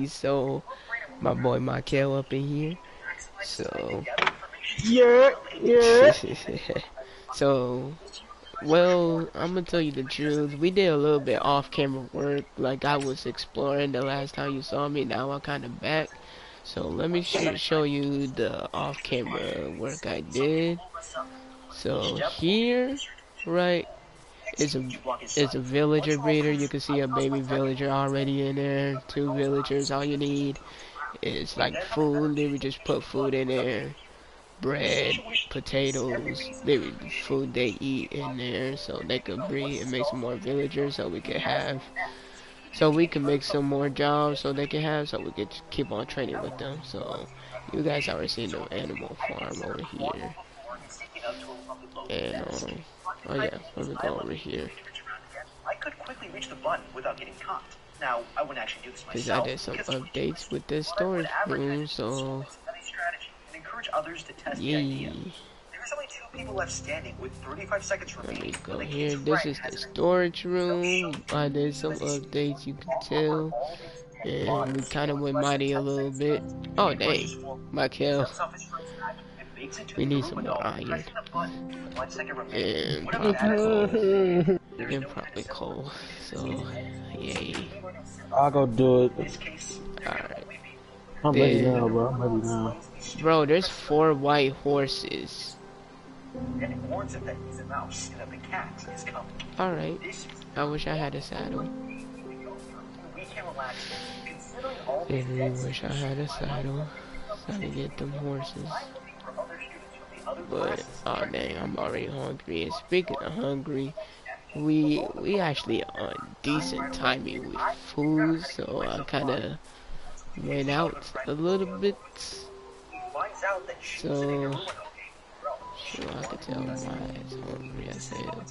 So my boy Michael up in here. So Yeah, yeah. so well, I'm gonna tell you the truth. We did a little bit off-camera work. Like I was exploring the last time you saw me. Now I'm kind of back. So let me show you the off-camera work I did. So here, right, is a villager breeder. You can see a baby villager already in there. Two villagers. All you need is like food. They would just put food in there, bread, potatoes, food they eat in there, so they could breed and make some more villagers, so we can make some more jobs, so they can have, so we could keep on training with them. So you guys already seen the animal farm over here, and oh yeah, let me go over here. I could quickly reach the button without getting caught. Now, I wouldn't actually do this Cause I myself. did some updates with this storage room, so And encourage others to test the idea. yeah. There's only 2 people left standing with 35 seconds Let me remaining. go here. This is the storage room. I did some updates, you can tell. And we kind of went mighty a little bit. Oh, dang. Michael. We need some more iron. And probably coal. And probably coal. So, yay. I'll go do it. Alright. I'm ready now, bro. I'm ready now. Bro, there's 4 white horses. Alright. I wish I had a saddle. I really wish I had a saddle so I could get them horses. But, oh dang, I'm already hungry. And speaking of hungry, we actually on decent timing with food, so I kind of went out a little bit. So, sure, I could tell my ass hungry as hell.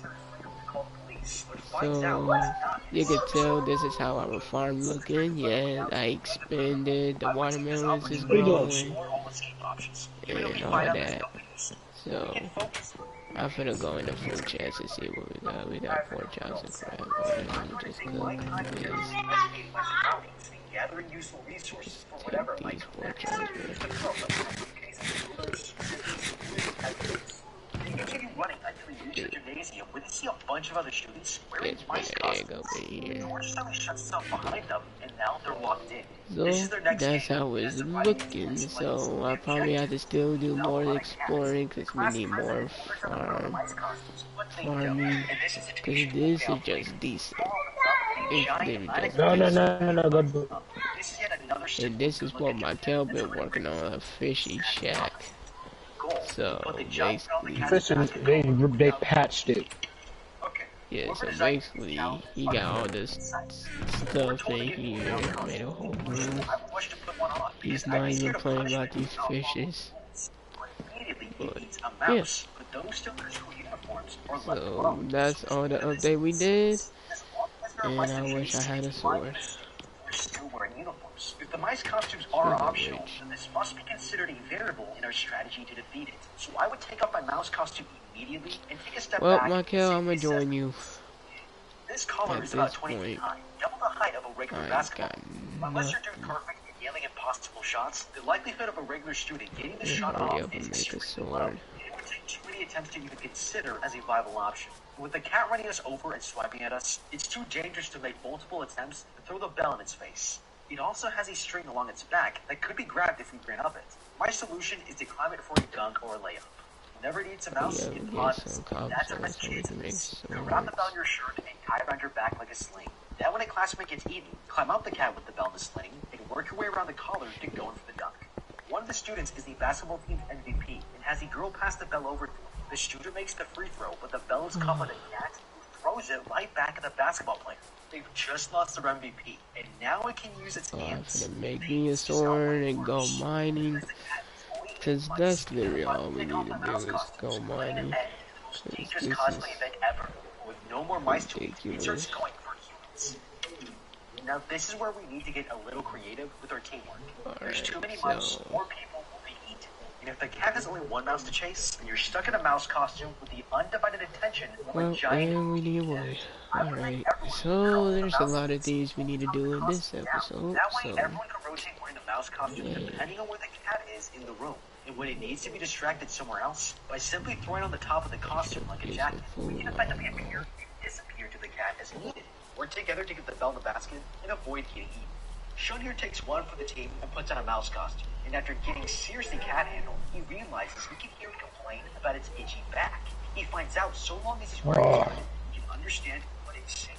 So, you can tell this is how our farm looking. Yeah, I expanded, the watermelons is growing, and all that. So, I'm finna go in the food chest and see what we got. We got 4 jobs of crab. Let me just cook this. Take these 4 jobs, Continue running until you reach the gymnasium where they see a bunch of other students wearing Get mice my egg costumes. over here. The horse suddenly shuts itself behind them, and now they're locked in. So, that's how it's looking. So, I probably have to still do more exploring because we need more farming. Because this is just decent. It's literally just No, no, decent. no, no, no, go do it. And this is what Michael been working on, a fishy shack. So basically, Fishing, they patched it. yeah. So basically, he got all this stuff in here, made a whole room. He's not even playing about these fishes. But yeah. So that's all the update we did. And I wish I had a sword. Still wearing uniforms. If the mice costumes are optional, then this must be considered a variable in our strategy to defeat it. So I would take off my mouse costume immediately and take a step back. Well, Michael, I'm gonna join you. This collar is about 20 feet high, double the height of a regular basketball. Unless you're doing perfect and nailing impossible shots, the likelihood of a regular student getting the shot off is extremely low. It would take too many attempts to even consider as a viable option. With the cat running us over and swiping at us, it's too dangerous to make multiple attempts to throw the bell in its face. It also has a string along its back that could be grabbed if we ran up it. My solution is to climb it for a dunk or a layup. Whenever it eats a mouse, it runs. That's our best chance. Grab the bell in your shirt and tie it around your back like a sling. Then when a classmate gets eaten, climb up the cat with the bell in the sling and work your way around the collar to go in for the dunk. One of the students is the basketball team's MVP and has the girl pass the bell over to him. The shooter makes the free throw, but the bell is caught by the cat, who throws it right back at the basketball player. They've just lost their MVP, and now it can use its hands. I'm gonna make me a sword and go mining. Cause that's literally all we need to do is go mining. This is ever. With no more mice to eat, it starts going for humans. Now this is where we need to get a little creative with our teamwork. There's too many mice, more people will be eaten. And if the cat has only one mouse to chase, then you're stuck in a mouse costume with the undivided attention of a giant. And we need one. Alright, so there's a lot of things we need to do in this episode, That way, so everyone can rotate wearing the mouse costume depending on where the cat is in the room. And when it needs to be distracted somewhere else, by simply throwing on the top of the costume like a jacket, we can effectively appear and disappear to the cat as needed. Work together to get the bell in the basket and avoid getting eaten. Shun here takes one for the team and puts on a mouse costume. And after getting seriously cat-handled, he realizes he can hear it complain about its itchy back. He finds out so long as he's wearing it, he can understand what it's saying.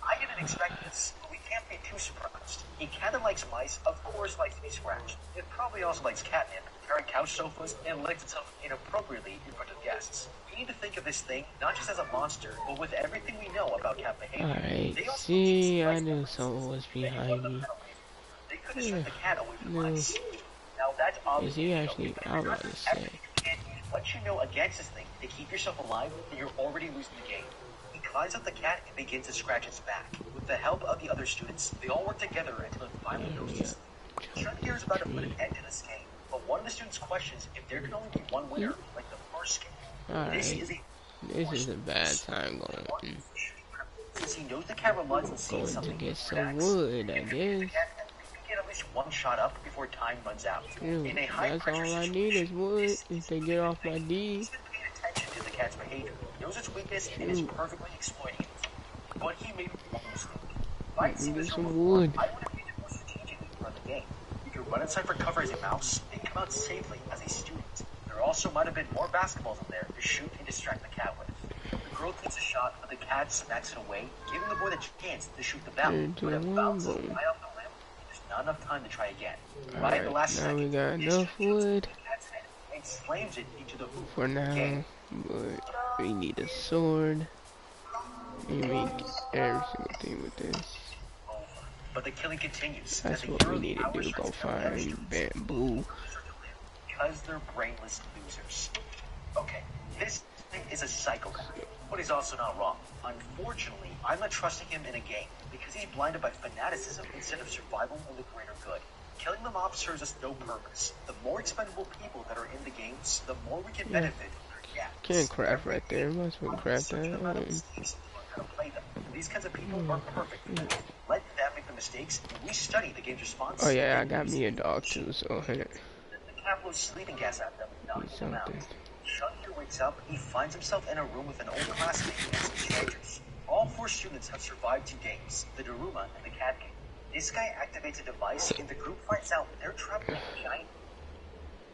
I didn't expect this, but we can't be too surprised. He kinda likes mice, of course likes to be scratched. It probably also likes catnip, tearing couch sofas, and licks itself inappropriately in front of guests. We need to think of this thing not just as a monster, but with everything we know about cat behavior. alright, see, I knew someone was behind me. They could have sent the cat away from mice. Now that's Is obviously he actually, I was about to say, everything you can use what you know against this thing to keep yourself alive, and you're already losing the game. He climbs up the cat and begins to scratch its back. With the help of the other students, they all work together until it finally knows this. Shun here is about to put an end to this game, but one of the students questions if there can only be one winner, like the first game. alright, this is a bad time going. Since he knows the camera runs and sees Going to something, get some wood, I guess. get at least one shot up before time runs out. Ew, In a high that's all I need is wood if they get off my D. He's been paying attention to the cat's behavior, knows its weakness, and is perfectly exploiting it. But he made one mistake. If I'd seen this some before, wood. I would have made it more strategically for the game. You can run inside for cover as a mouse, and come out safely as a student. There also might have been more basketballs in there to shoot and distract the cat with. The girl takes a shot, but the cat smacks it away, giving the boy the chance to shoot the bell. When it bounces right off the rim, there's not enough time to try again. Right at the last Now second, we got he enough shoots wood the cat's head and slams it into the hoop. for now, but we need a sword. We make every single thing with this. But the killing continues. That's as the what we hero's need to power do, go shines down on the find students bamboo. because they're brainless losers. Okay, this thing is a psychopath, but he's also not wrong. Unfortunately, I'm not trusting him in a game because he's blinded by fanaticism instead of survival and the greater good. Killing them off serves us no purpose. The more expendable people that are in the games, the more we can benefit from their gaps. Can't craft right there. Must have craft Such an amount of that. mistakes to learn how to play them. These kinds of people are perfect. Let them make the mistakes, and we study the game's response. Oh yeah, I got me a dog too, so The cat blows sleeping gas at them, knocking them out. something. Shun here wakes up, he finds himself in a room with an old classmate and some strangers. All 4 students have survived 2 games, the Daruma and the Cat Game. This guy activates a device, and the group finds out they're trapped in a giant.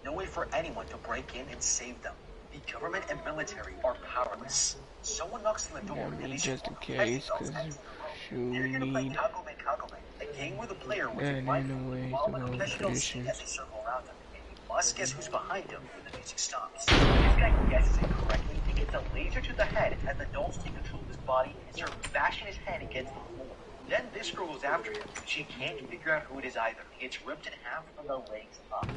No way for anyone to break in and save them. The government and military are powerless. Someone knocks on the door, Got and me these just in four case, adults cause enter. shoot They're here to play need. Kagome, a game where the player wears a And blindfold anyways, while the the whole professionals see tradition. as they circle around him. And you must guess who's behind him when the music stops. This guy guesses it correctly and gets a laser to the head as the dolls take control of his body and start bashing his head against the floor. Then this girl goes after him. She can't figure out who it is either. He gets ripped in half from the legs up.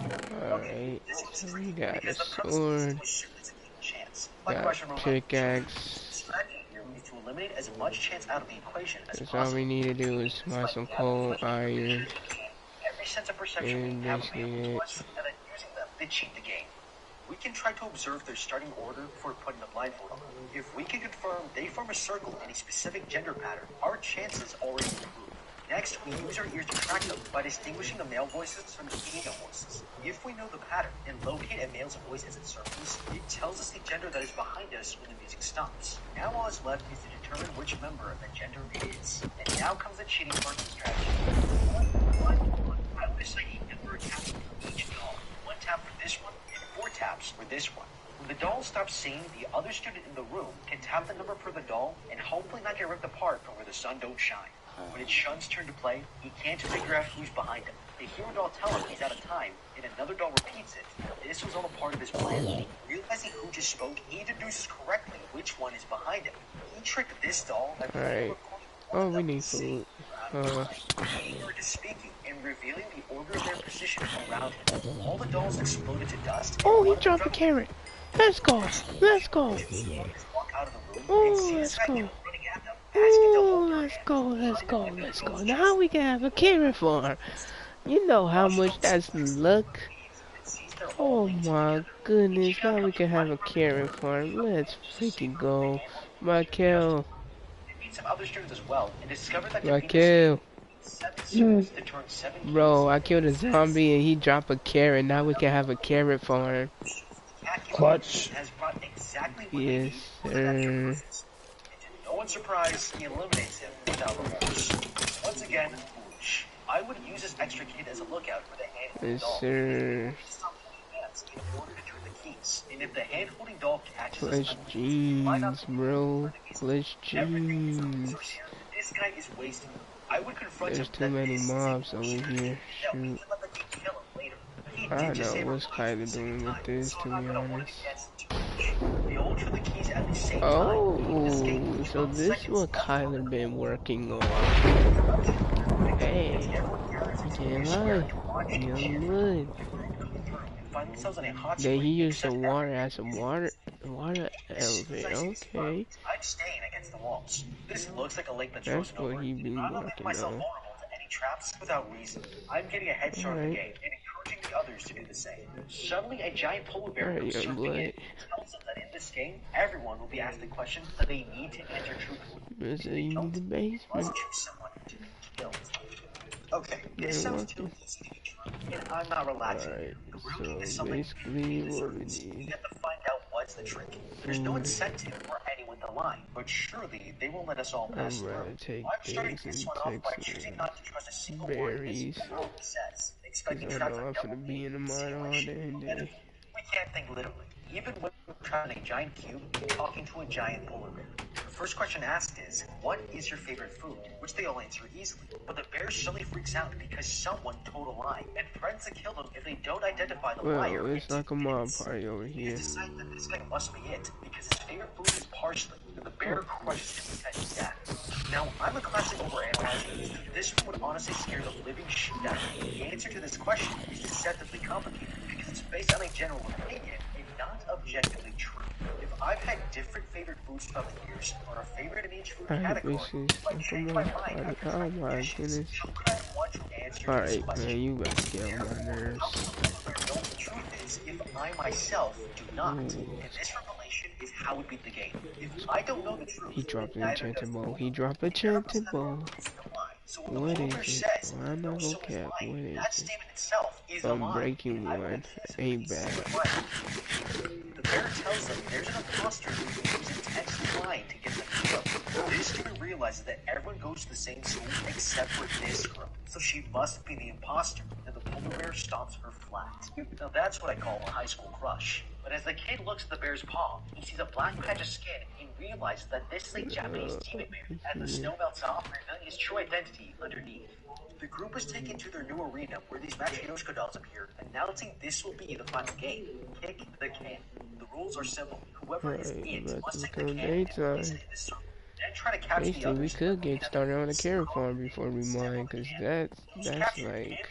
Alright, This is so free we got a because the sword, was shoot as a given chance. Like got Russian roulette. pickaxe. The strategy here is to eliminate as much chance out of the equation as That's all possible. we need to do is buy some coal, iron, Every sense of perception and we have basically available it. to us, and then using them to cheat the game. We can try to observe their starting order before putting the blindfold on. If we can confirm they form a circle in a specific gender pattern, our chances already improve. Next, we use our ears to track them by distinguishing the male voices from the female voices. If we know the pattern and locate a male's voice as it circles, it tells us the gender that is behind us when the music stops. Now all that's left is to determine which member of the gender it is. And now comes the cheating part of the strategy. I would assign a number of taps for each doll. 1 tap for this one, and 4 taps for this one. When the doll stops singing, the other student in the room can tap the number for the doll and hopefully not get ripped apart from where the sun don't shine. When it's Shun's turn to play, he can't figure out who's behind him. They hear a doll tell him he's out of time, and another doll repeats it. This was all a part of his plan. Realizing who just spoke, he deduces correctly which one is behind him. He tricked this doll by Alright. Oh, we need food. to speaking and revealing the order of their position around him. All the dolls exploded to dust. Oh, he dropped a carrot. Let's go. Let's go. Walk out of the room and Oh, see let's this guy go. running at them, asking to Oh, hold their let's hand. go. Let's go. Let's go. Now we can have a carrot farm. You know how much that's luck. they're all Oh linked my together. goodness, Ichigo now we comes can have running a from the carrot farm. Let's freaking go. Michael. They meet some other students as well and discover that to beat this game, Michael. 7 students to turn 7 keys. Bro, I killed a zombie and he dropped a carrot. Now we can have a carrot farm. Clutch. Has brought exactly what they Yes, need for that extra sir. process. And to no one's surprise, he eliminates him without remorse. Once again, foolish. I would use this extra kid as a lookout for the hand-holding Yes, doll. sir. Stop holding hands in order to turn the keys. And if the hand-holding doll catches us Clutch unawares, it might not jeans, be bro. Clutch everything is a jeans. resource here. This guy is wasting them. I would confront There's him too that many this is a mobs over bullshit here. idea. Now, we Shoot. can let the game kill him later. But he I did don't just know say what's revolution Kyler at the same doing with time, this, so to I'm not be gonna warn honest. against it too much. They all turn the keys at the same time. This game Oh, is so 12 this seconds what left on the Kyler been clock. working on. Hey. Hey, damn right. Young blood. Find themselves in a hot Then he spring, used the except water as a water elevator. Okay, I'm staying against the walls. This looks like a lake that's that's frozen what over. he been I'm not making working myself on. vulnerable to any traps without reason. I'm getting a head start on the Alright, game and encouraging the others to do the same. Suddenly, a giant polar bear alright, comes young surfing in blood. and tells them that in this game, everyone will be asked a question that they need to answer truthfully. Let's If they say don't, the they must basement. choose someone to be killed. Okay, this Been sounds too working. easy to be true, and I'm not relaxing here. Alright, The real game is so something basically beneath the what we surface. We need. have to find out what's the trick. There's no Food. incentive for anyone to lie, but surely they won't let us all pass I'd through. rather take I'm starting this this and one off take by choosing some not to trust a single word this berries. literally says, Cause expecting I traps know like I'm double finna D, be in the mine all simulation, day and enemy. day. We can't think literally, even when we're trapped in a giant cube talking to a giant polar bear. The first question asked is, what is your favorite food? Which they all answer easily. But the bear suddenly freaks out because someone told a lie and threatens to kill them if they don't identify the liar Well, in it's 2 like a mob minutes. party over He here. has decided that this guy must be it because his favorite food is parsley, and the bear Oh, crushes him to death. Now, I'm a classic overanalyzer. This would honestly scare the living shit out of me. The answer to this question is deceptively complicated because it's based on a general opinion and not objectively true. If I've had different favorite foods throughout the years, or a favorite in each food alright, category, this is if I like a change my mob mind party. after Oh trying my dishes, goodness. how could I want to answer to this Alright, question? man, you about to get on my nerves. How can the polar bear know the truth is if I myself do not? Ooh, And this revelation is how we beat the game. If I don't know the truth, he dropped an neither does enchanted the bow. polar He bear. dropped a And none of us enchanted have bow. the reason to lie. So when the What polar is bear it? says, Well, I'm no not gonna someone's cap. What lying, is that it? statement itself is a lie. Unbreaking And I one. will accuse him Ain't of being bad. secret lying. The bear tells them there's an imposter who's intentionally lying to get them killed. This student realizes that everyone goes to the same school except for this girl, so she must be the imposter, and the polar bear stomps her flat. Now that's what I call a high school crush. But as the kid looks at the bear's paw, he sees a black patch of skin and realizes that this is a Japanese demon bear, and the snow melts off, revealing his true identity underneath. The group is taken to their new arena where these Matryoshka dolls appear, announcing this will be the final game. Kick the can. The rules are simple. Whoever is Alright, it about must to take the become can and place daytime. it in the circle. Then try to catch the Basically, we others. could get started on the carrot farm before we mine, cause that's like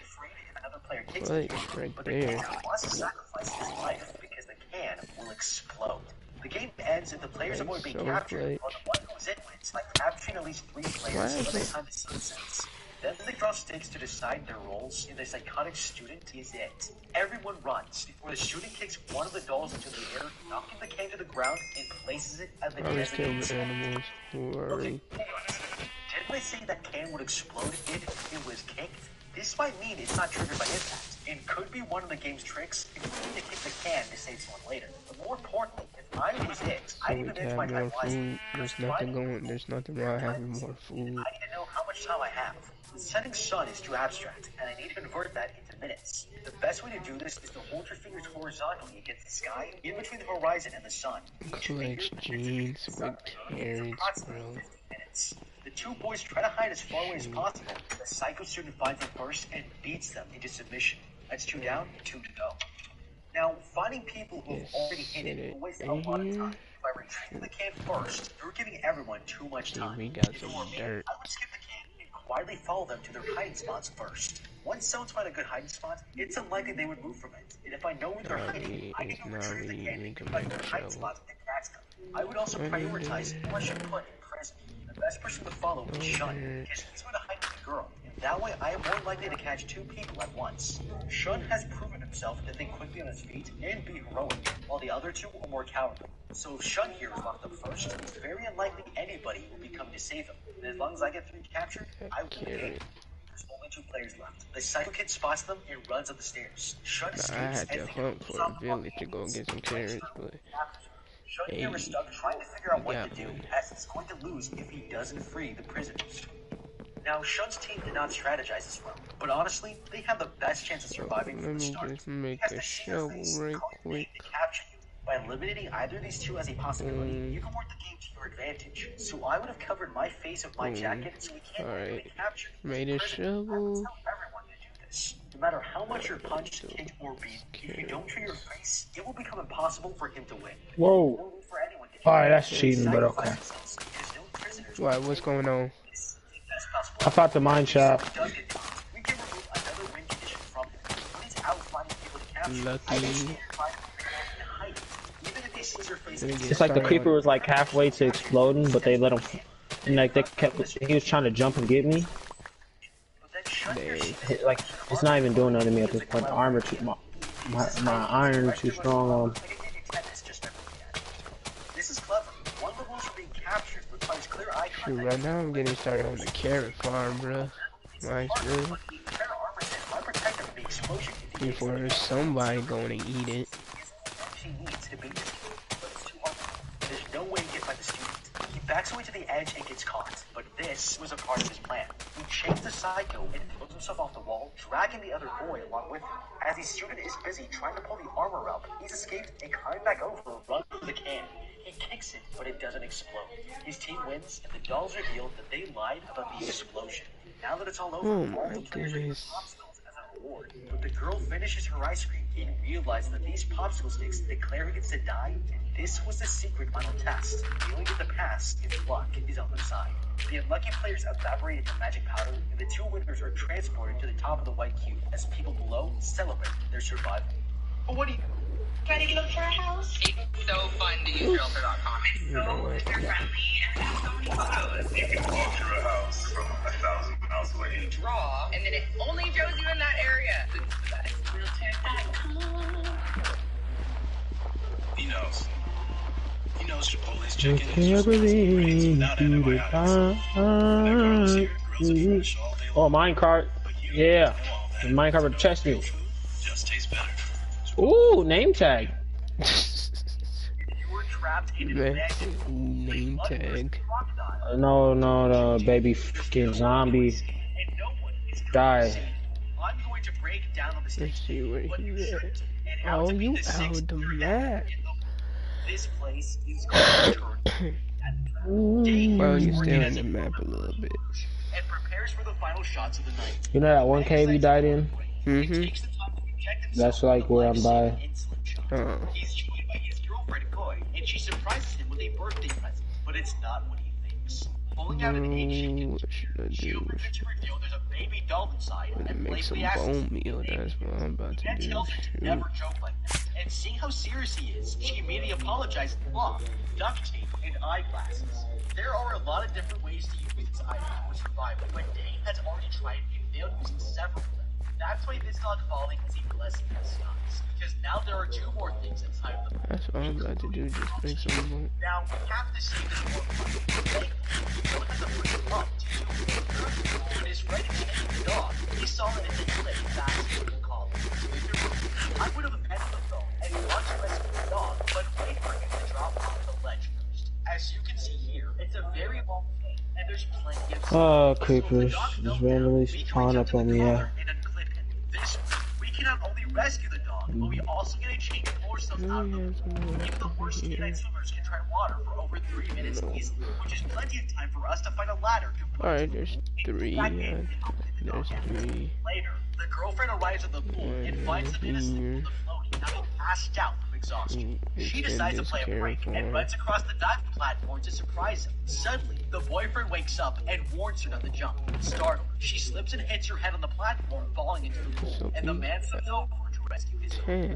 clutch right But the there. can must sacrifice his life because the can will explode. The game ends if the players Like avoid being so captured, clutch. or the one who's in wins by capturing at least 3 Why players is by the it? time the sun sets. Then they draw sticks to decide their roles, and the psychotic student is it. Everyone runs before the student kicks one of the dolls into the air, knocking the can to the ground, and places it at the I always kill designated the spot. animals. Worry. Okay, didn't I say that can would explode if it was kicked? This might mean it's not triggered by impact, and could be one of the game's tricks if we need to kick the can to save someone later. But more importantly, if I lose it, So I we need to can manage have my time more wisely. food. There's nothing wrong having more food. I need to know how much time I have. The setting sun is too abstract, and I need to convert that into minutes. The best way to do this is to hold your fingers horizontally against the sky, in between the horizon and the sun. Clutch jeans with carrots, bro. Minutes. The two boys try to hide as far away as possible. The psycho student finds them first and beats them into submission. That's 2 down, 2 to go. Now, finding people who have Yes, already hit it will waste a right lot of here. time. By retrieving the can first, you're giving everyone too much See, time. we got If some it were me, dirt. I would skip the can and quietly follow them to their hiding spots first. Once someone's found a good hiding spot, it's unlikely they would move from it. And if I know where they're hiding, I can go retrieve the can and collect their hiding spots and catch them. I would also prioritize who I should put in prison. The best person to follow is Shun, because he's going to hide with the girl, and That way, I am more likely to catch 2 people at once. Shun has proven himself to think quickly on his feet and be heroic, while the other 2 are more cowardly. So if Shun here is locked up first, it's very unlikely anybody will be coming to save him. And as long as I get 3 captured, I will win the game. There's only 2 players left. The Psycho Kid spots them and runs up the stairs. Shun escapes. I had to hunt for a village to go get some carrots, but Shun here is stuck trying to figure out what to do, as he's going to lose if he doesn't free the prisoners. Now, Shun's team did not strategize as well, but honestly, they have the best chance of surviving from the start. Let me just make a shovel right quick. By eliminating either of these 2 as a possibility, you can work the game to your advantage. So I would have covered my face with my jacket so we can't really capture you. Made a shovel. No matter how much you're punched, kicked, or beat, if you don't show your face, it will become impossible for him to win. Whoa. Alright, that's cheating, but okay. Why, what's going on? I thought the mine shaft. Lucky. It's like the creeper was like halfway to exploding, but they let him. And like they kept. He was trying to jump and get me. Like it's not even doing nothing to me at this point. The armor too, my iron too strong. This is clever. One of the rules for being captured requires clear eye contact. Shoot, right now I'm getting started on the carrot farm, bro. Nice, bro. Before somebody going to eat it. There's no way to get by the student. He backs away to the edge and gets caught. But this was a part of his plan. He chains the Psycho and throws himself off the wall, dragging the other boy along with him. As the student is busy trying to pull the armor up, he's escaped and coming back over, runs for the can. He kicks it, but it doesn't explode. His team wins, and the dolls revealed that they lied about the explosion. Now that it's all over, all the players are getting popsicles as a reward. But the girl finishes her ice cream and realizes that these popsicle sticks declare he gets to die, and this was the secret final test. Dealing with the past if luck is on their side. The unlucky players evaporate into magic powder, and the 2 winners are transported to the top of the white cube as people below celebrate their survival. But what do you... Ready to look for a house? It's so fun to use Realtor.com. It's so user-friendly and has so many photos. You can walk through a house from 1,000 miles away. You draw, and then it only shows you in that area. It's the best. Realtor.com. He knows. He knows Chipotle's chicken Can't believe Oh, minecart. Yeah. The minecart with the chest in. Just tastes better. Ooh, name tag. Name tag. No, the baby fucking zombie. Die. I'm going to break down on the Let's stage. see where he's at. Oh, you out the map. This place is going to turn. Well, you still in the map a little bit. And prepares for the final shots of the night. You know that one cave we died in? Takes the time to inject himself That's like where I'm by. He's joined by his girlfriend Koi, and she surprises him with a birthday present, but it's not what he thinks. Pulling out an ancient What should I she do? opens it to reveal there's a baby doll inside I'm gonna and make some playfully asks bone him, meal. That's what I'm about to Ned do. tells her to Shoot. never joke like that, and seeing how serious he is, she immediately apologizes with cloth, duct tape, and eyeglasses. There are a lot of different ways to use this item for survival, but Dane has already tried and failed using several of them. That's why this dog falling is even less in disguise, because now there are 2 more things inside of the That's what I'm about to do. Just make some bone. Now, we have to see this more fun. One has a pretty pump, too. When he's ready to eat the dog, he saw it in the clip fast and called it. I would have abandoned the phone and wanted to rescue the dog, but wait for him to drop off the ledge first. As you can see here, it's a very long thing, and there's plenty of Oh, creepers. Just randomly spawn up on me, yeah. This we cannot only rescue the dog, but we also get a change more stuff out of them. Even the worst midnight swimmers can tread water for over 3 minutes easily, which is plenty of time for us to find a ladder to put Alright, there's 3. There's 3. Later, the girlfriend arrives at the pool and finds them in a sleep floating, having passed out from exhaustion. She decides to play a prank and runs across the diving platform to surprise him. Suddenly, the boyfriend wakes up and warns her not to jump. Startled, she slips and hits her head on the platform, falling into the pool, and the man slips over to rescue his own. 10.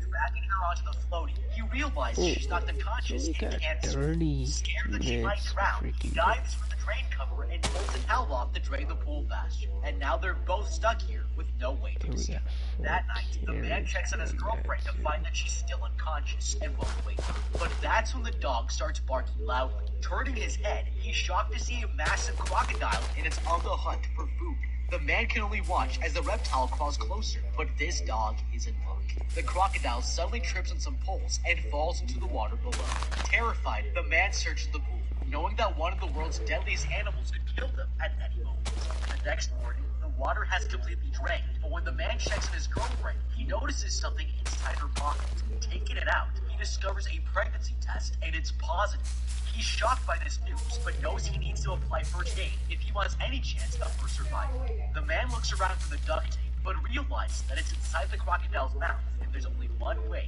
Dragging her onto the floaty, he realizes she's knocked unconscious We and got can't swim. 30 Scared that she might minutes. drown, he Freaking dives for the drain cover and pulls the towel off to drain the pool faster. And now they're both stuck here with no way to we escape. got 4 That night, the man carries. checks on his girlfriend to find that she's still unconscious and won't wake up. But that's when the dog starts barking loudly. Turning his head, he's shocked to see a massive crocodile and it's on the hunt for food. The man can only watch as the reptile crawls closer, but this dog is in luck. The crocodile suddenly trips on some poles and falls into the water below. Terrified, the man searches the pool, knowing that one of the world's deadliest animals could kill them at any moment. The next morning, the water has completely drained, but when the man checks on his girlfriend, he notices something inside her pocket. Taking it out, he discovers a pregnancy test, and it's positive. He's shocked by this news, but knows he needs to apply first aid if he wants any chance of her survival. The man looks around for the duct tape, but realizes that it's inside the crocodile's mouth, and there's only one way.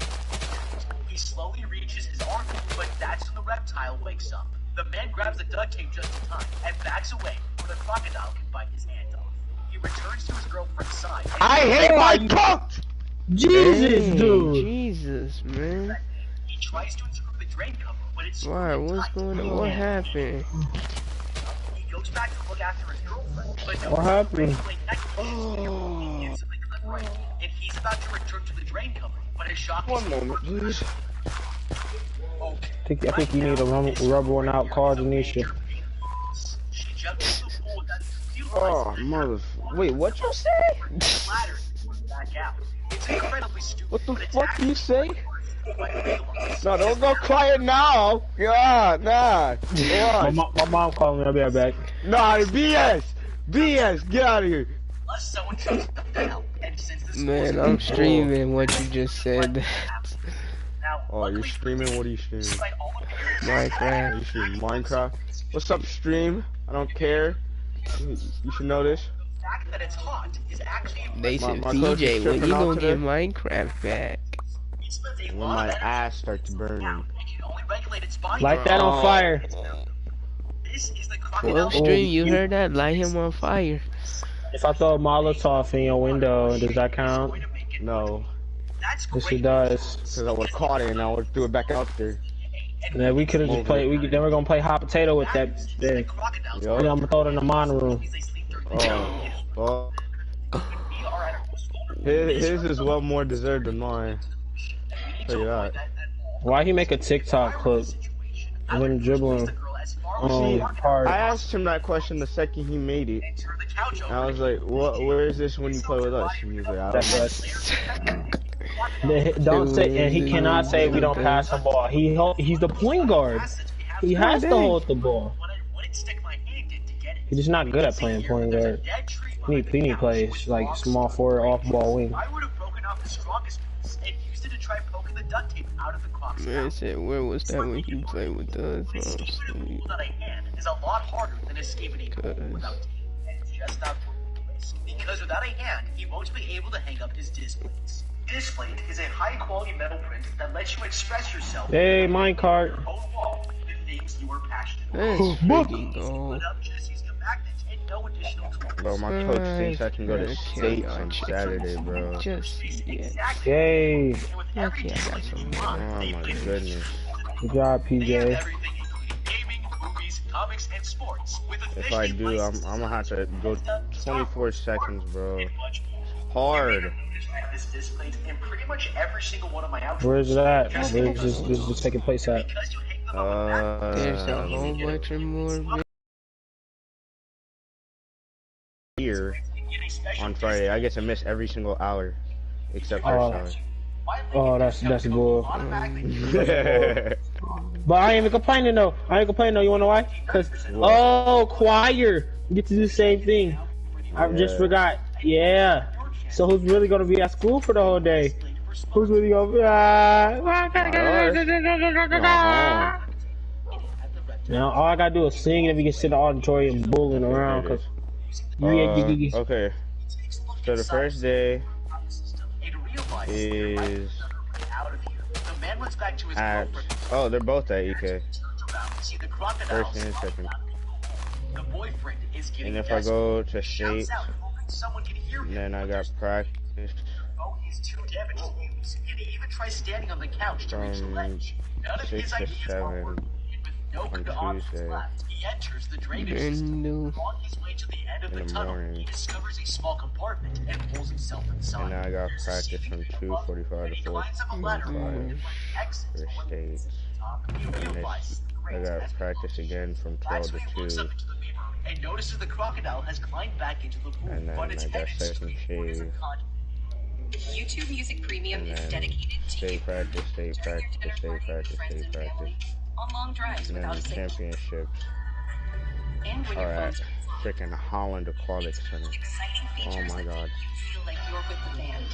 He slowly reaches his arm, but that's when the reptile wakes up. The man grabs the duct tape just in time, and backs away where the crocodile can bite his hand off. He returns to his girlfriend's side. I hate my punk! Jesus, Dang, dude. Jesus, man. He tries to unscrew the drain cover, but it's Why? screwed What's tight. going on? What happened? He goes back to look after his girlfriend, but no What happened? He instantly clicked right, and he's about to return to the drain cover, but his shock One moment, please. I think you need to rubber one out, card Anisha. She jumped into the pool without even Oh, realizing mother. Wait, what you say? the ladder and back out. It's incredibly stupid. What the but it's fuck you say? actually No, don't go quiet now. God, nah. My mom called me. I'll be right back. Nah, BS. BS, get out of here. unless someone shows up to help. And since this Man, I'm streaming what you just said. now, Oh, you're streaming? What are you streaming? despite all of your Minecraft. You streaming Minecraft? What's up, stream? I don't care. You should know this. the fact that it's hot is actually They said, my coach is DJ, when you tripping out gonna today. get Minecraft back? it spends a When lot my of energy ass starts burning. now, and can only regulate its body. Light that on fire. This is the Well, crocodile. stream, you heard that? Light him on fire. If I throw a Molotov in your window, does that count? Going to make it No, That's Yes, great. it does. because I would have caught it and I would threw it back out there. And then we could have just played. Then we're gonna play hot potato with that. Then Crocodiles Yup. I'm gonna throw it in the monitor room. they sleep during the day. Oh, well, We are at our most vulnerable. his is well more deserved than mine. We need Tell to you avoid that. Why he make a TikTok clip and then dribbling hard? I asked him that question the second he made it. Turn the couch And I over. was like, "What? Where is this when you play with us?" And he was like, "I don't That's know." us. Don't say, and he cannot say we don't pass the ball. He's the point guard. He has to hold the ball. When I wouldn't stick my hand in to get it. He's just not good at playing point guard. Dead tree He need plays like small forward, off ball wing. I would have broken off the strongest piece and used it to try poking the duct tape out of the croc's Man mouth. said, where was that when you played with us? Oh, Escaping a sweet. pool that I had is a lot harder than escaping a pool without tape, and it's just not worth the risk. Because without a hand, he won't be able to hang up his disc plates. Disc plate is a high-quality metal print that lets you express yourself Hey, minecart. on your own wall with things you are passionate about. That's freaking gold. Put up just using a magnet and no additional tools. Bro, my coach thinks I can go to States on Saturday, bro. Just, yeah. Exactly. Yay. And with every Okay, I got disc some. plate you Oh want, they my play goodness. Good job, They have PJ. everything, including gaming, movies, comics, and sports. With If I do, I'm gonna have to go 24 seconds, bro. Hard. This display in pretty much every single one of my outfits. Where's it at? Where's this taking place at? Because you hang them on the back, There's a whole bunch of more Here you get a special on Friday, I get to miss every single hour except Oh. first Oh, that's bull. hour. But I ain't even complaining though. I ain't complaining though. You wanna know why? Cause choir, you get to do the same thing. I just Yeah. forgot. Yeah. So who's really gonna be at school for the whole day? Who's really gonna be? Now all I gotta do is sing, and we can sit in the auditorium bulling around. Cause Okay, so the first day is out of here. The man went back to his at, girlfriend. they're both at EK. Turns around, see the crocodiles First and second. The boyfriend is getting And if I go to shouts States, out, hoping someone can hear him. then I got practice Oh, he's too damaged to use, and he even tries standing on the couch to reach the ledge. None of his 6 to ideas are 7 working, and with no on good options Tuesday left, he enters the drainage Brand system. new. On his way to the end of in the the tunnel, morning. he discovers a small compartment and pulls himself inside. And now I got There's a practice ceiling from above, 2:45 and to he climbs up a ladder 4:45 to find the exit. for But when he gets states. to the top, he And this, realizes the I grate got has been practice closed. again from That's 12 when to he looks 2. up into the mirror and notices the crocodile has climbed back into the pool, And but then its I got head is second straight shave. YouTube Music Premium And is then dedicated to state you. practice, state During your practice, dinner state party with practice, friends state and practice. family, on long drives And then without a signal, championships and when your are at phone's off. freaking Holland Aquatic Center. Exciting Oh features my that god. make you feel like you're with the band.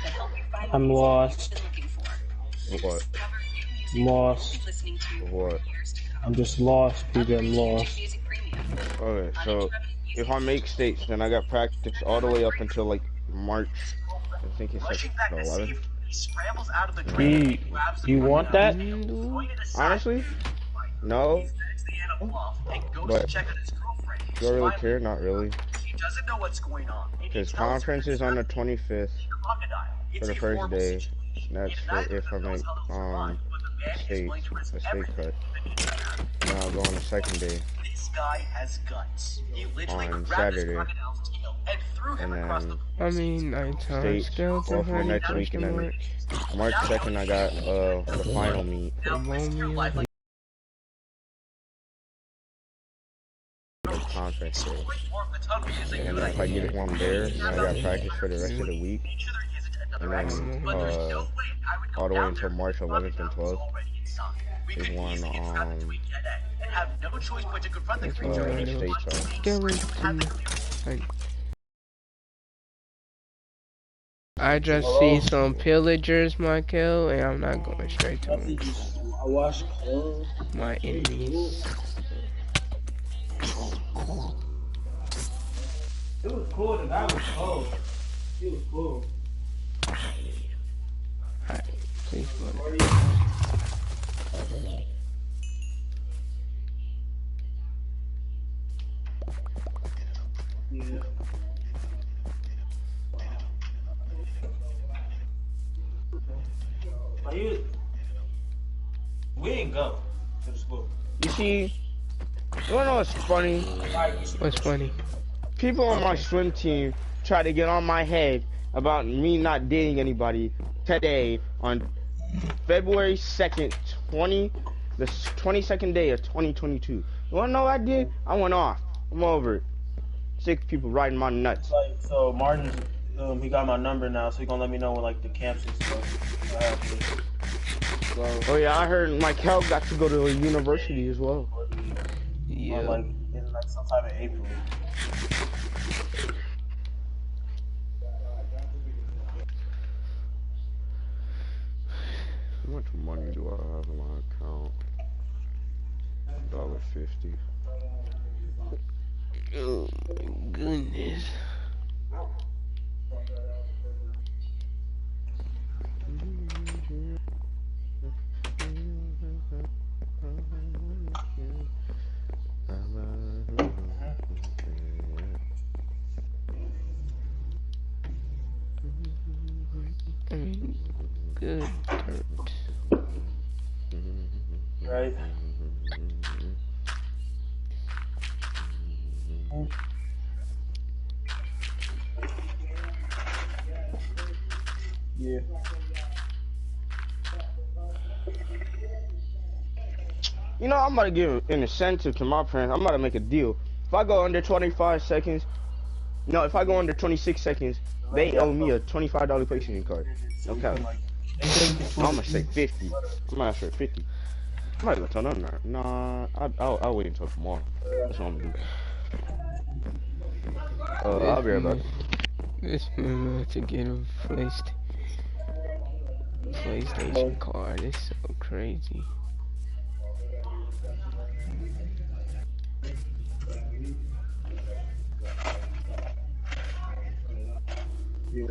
That help you find the I'm music lost. you've been looking for. What? Discover new music I'm lost. you'll be listening to What? for years to come. I'm just lost, PJ. I'm Upgrade to YouTube lost. Music Premium. Okay, so if I make states, then I got practice all the way up until like March. I think it's like Rushing back the to 11th. save, he scrambles out of the drain and grabs the You want crocodile. that? Throwing it aside, Honestly, no. he sends the Anna bluff and goes But to check on his girlfriend. do I really Finally, care? Not really. she doesn't know what's going on. And he Because tells her conference is on the 25th crocodile. for It's the a first horrible day. situation, That's and for neither if of I them knows make how they'll survive, but the man is state willing to risk a state everything cut. to make it better. Then I'll go on the second day. This guy has guts. He literally On grabbed his Saturday. crocodile's tail and threw him And across then the pool. I mean, nighttime States skeleton off for the hunting next week, and then March 2nd I got the final meet. Now, risk your life like The conference day. more of the tunnel is a And good if I idea. get it one there, then I got practice for the rest of the week. Make sure there isn't another And exit, then but there's no way I would go all the way down until there. March 11th and 12th Already inside. We is could one easily get trapped between dead end and have no choice but to confront the creature Oh, and the no. states are. Skeleton. I just see some pillagers, Michael, and I'm not going straight to them. I watched clothes. My enemies. It was cool. The guy was cold. He was cool. Hi, please go. Yeah. We didn't go to the school. You see, you wanna know what's funny? What's funny? People on my swim team try to get on my head about me not dating anybody today on February 2nd, the 22nd day of 2022. You wanna know what I did? I went off. I'm over it. 6 people riding my nuts. Like, so Martin, he got my number now, so he gonna let me know when like the camps and stuff. Oh yeah, I heard Mike Hell got to go to a university as well. Yeah. Or like in like sometime in April. How much money do I have in my account? $1.50. Oh my goodness. I mean, good dirt. Right? Yeah. You know, I'm about to give an incentive to my parents. I'm about to make a deal. If I go under 25 seconds, no, if I go under 26 seconds, they owe me a $25 PlayStation card. Okay. I'm gonna say 50. I'm gonna say 50. I might go tell them that. Nah, I'll wait until tomorrow. That's what I'm gonna do. I'll be right back. This man about to get a PlayStation card. It's so crazy. Yeah.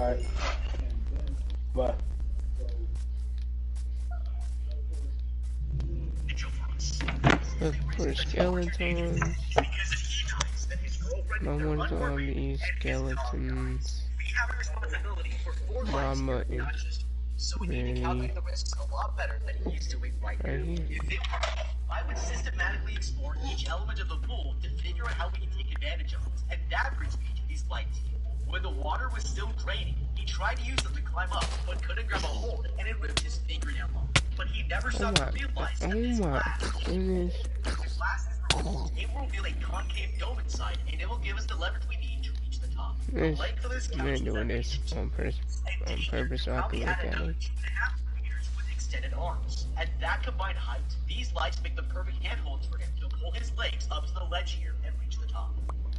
Alright. Bye. Look for skeletons. No more zombie skeletons. Mama is really right here. I would systematically explore each element of the pool to figure out how we can take advantage of it. And that brings me to these lights here. When the water was still draining, he tried to use them to climb up, but couldn't grab a hold, and it ripped his fingernail off. But he never stopped to realize that this glass is removed. It will reveal a concave dome inside, and it will give us the leverage we need to reach the top. The length of this couch I'm doing this on purpose so I can look at it. 2.5 meters with extended arms. At that combined height, these lights make the perfect handholds for him to pull his legs up to the ledge here and reach the top.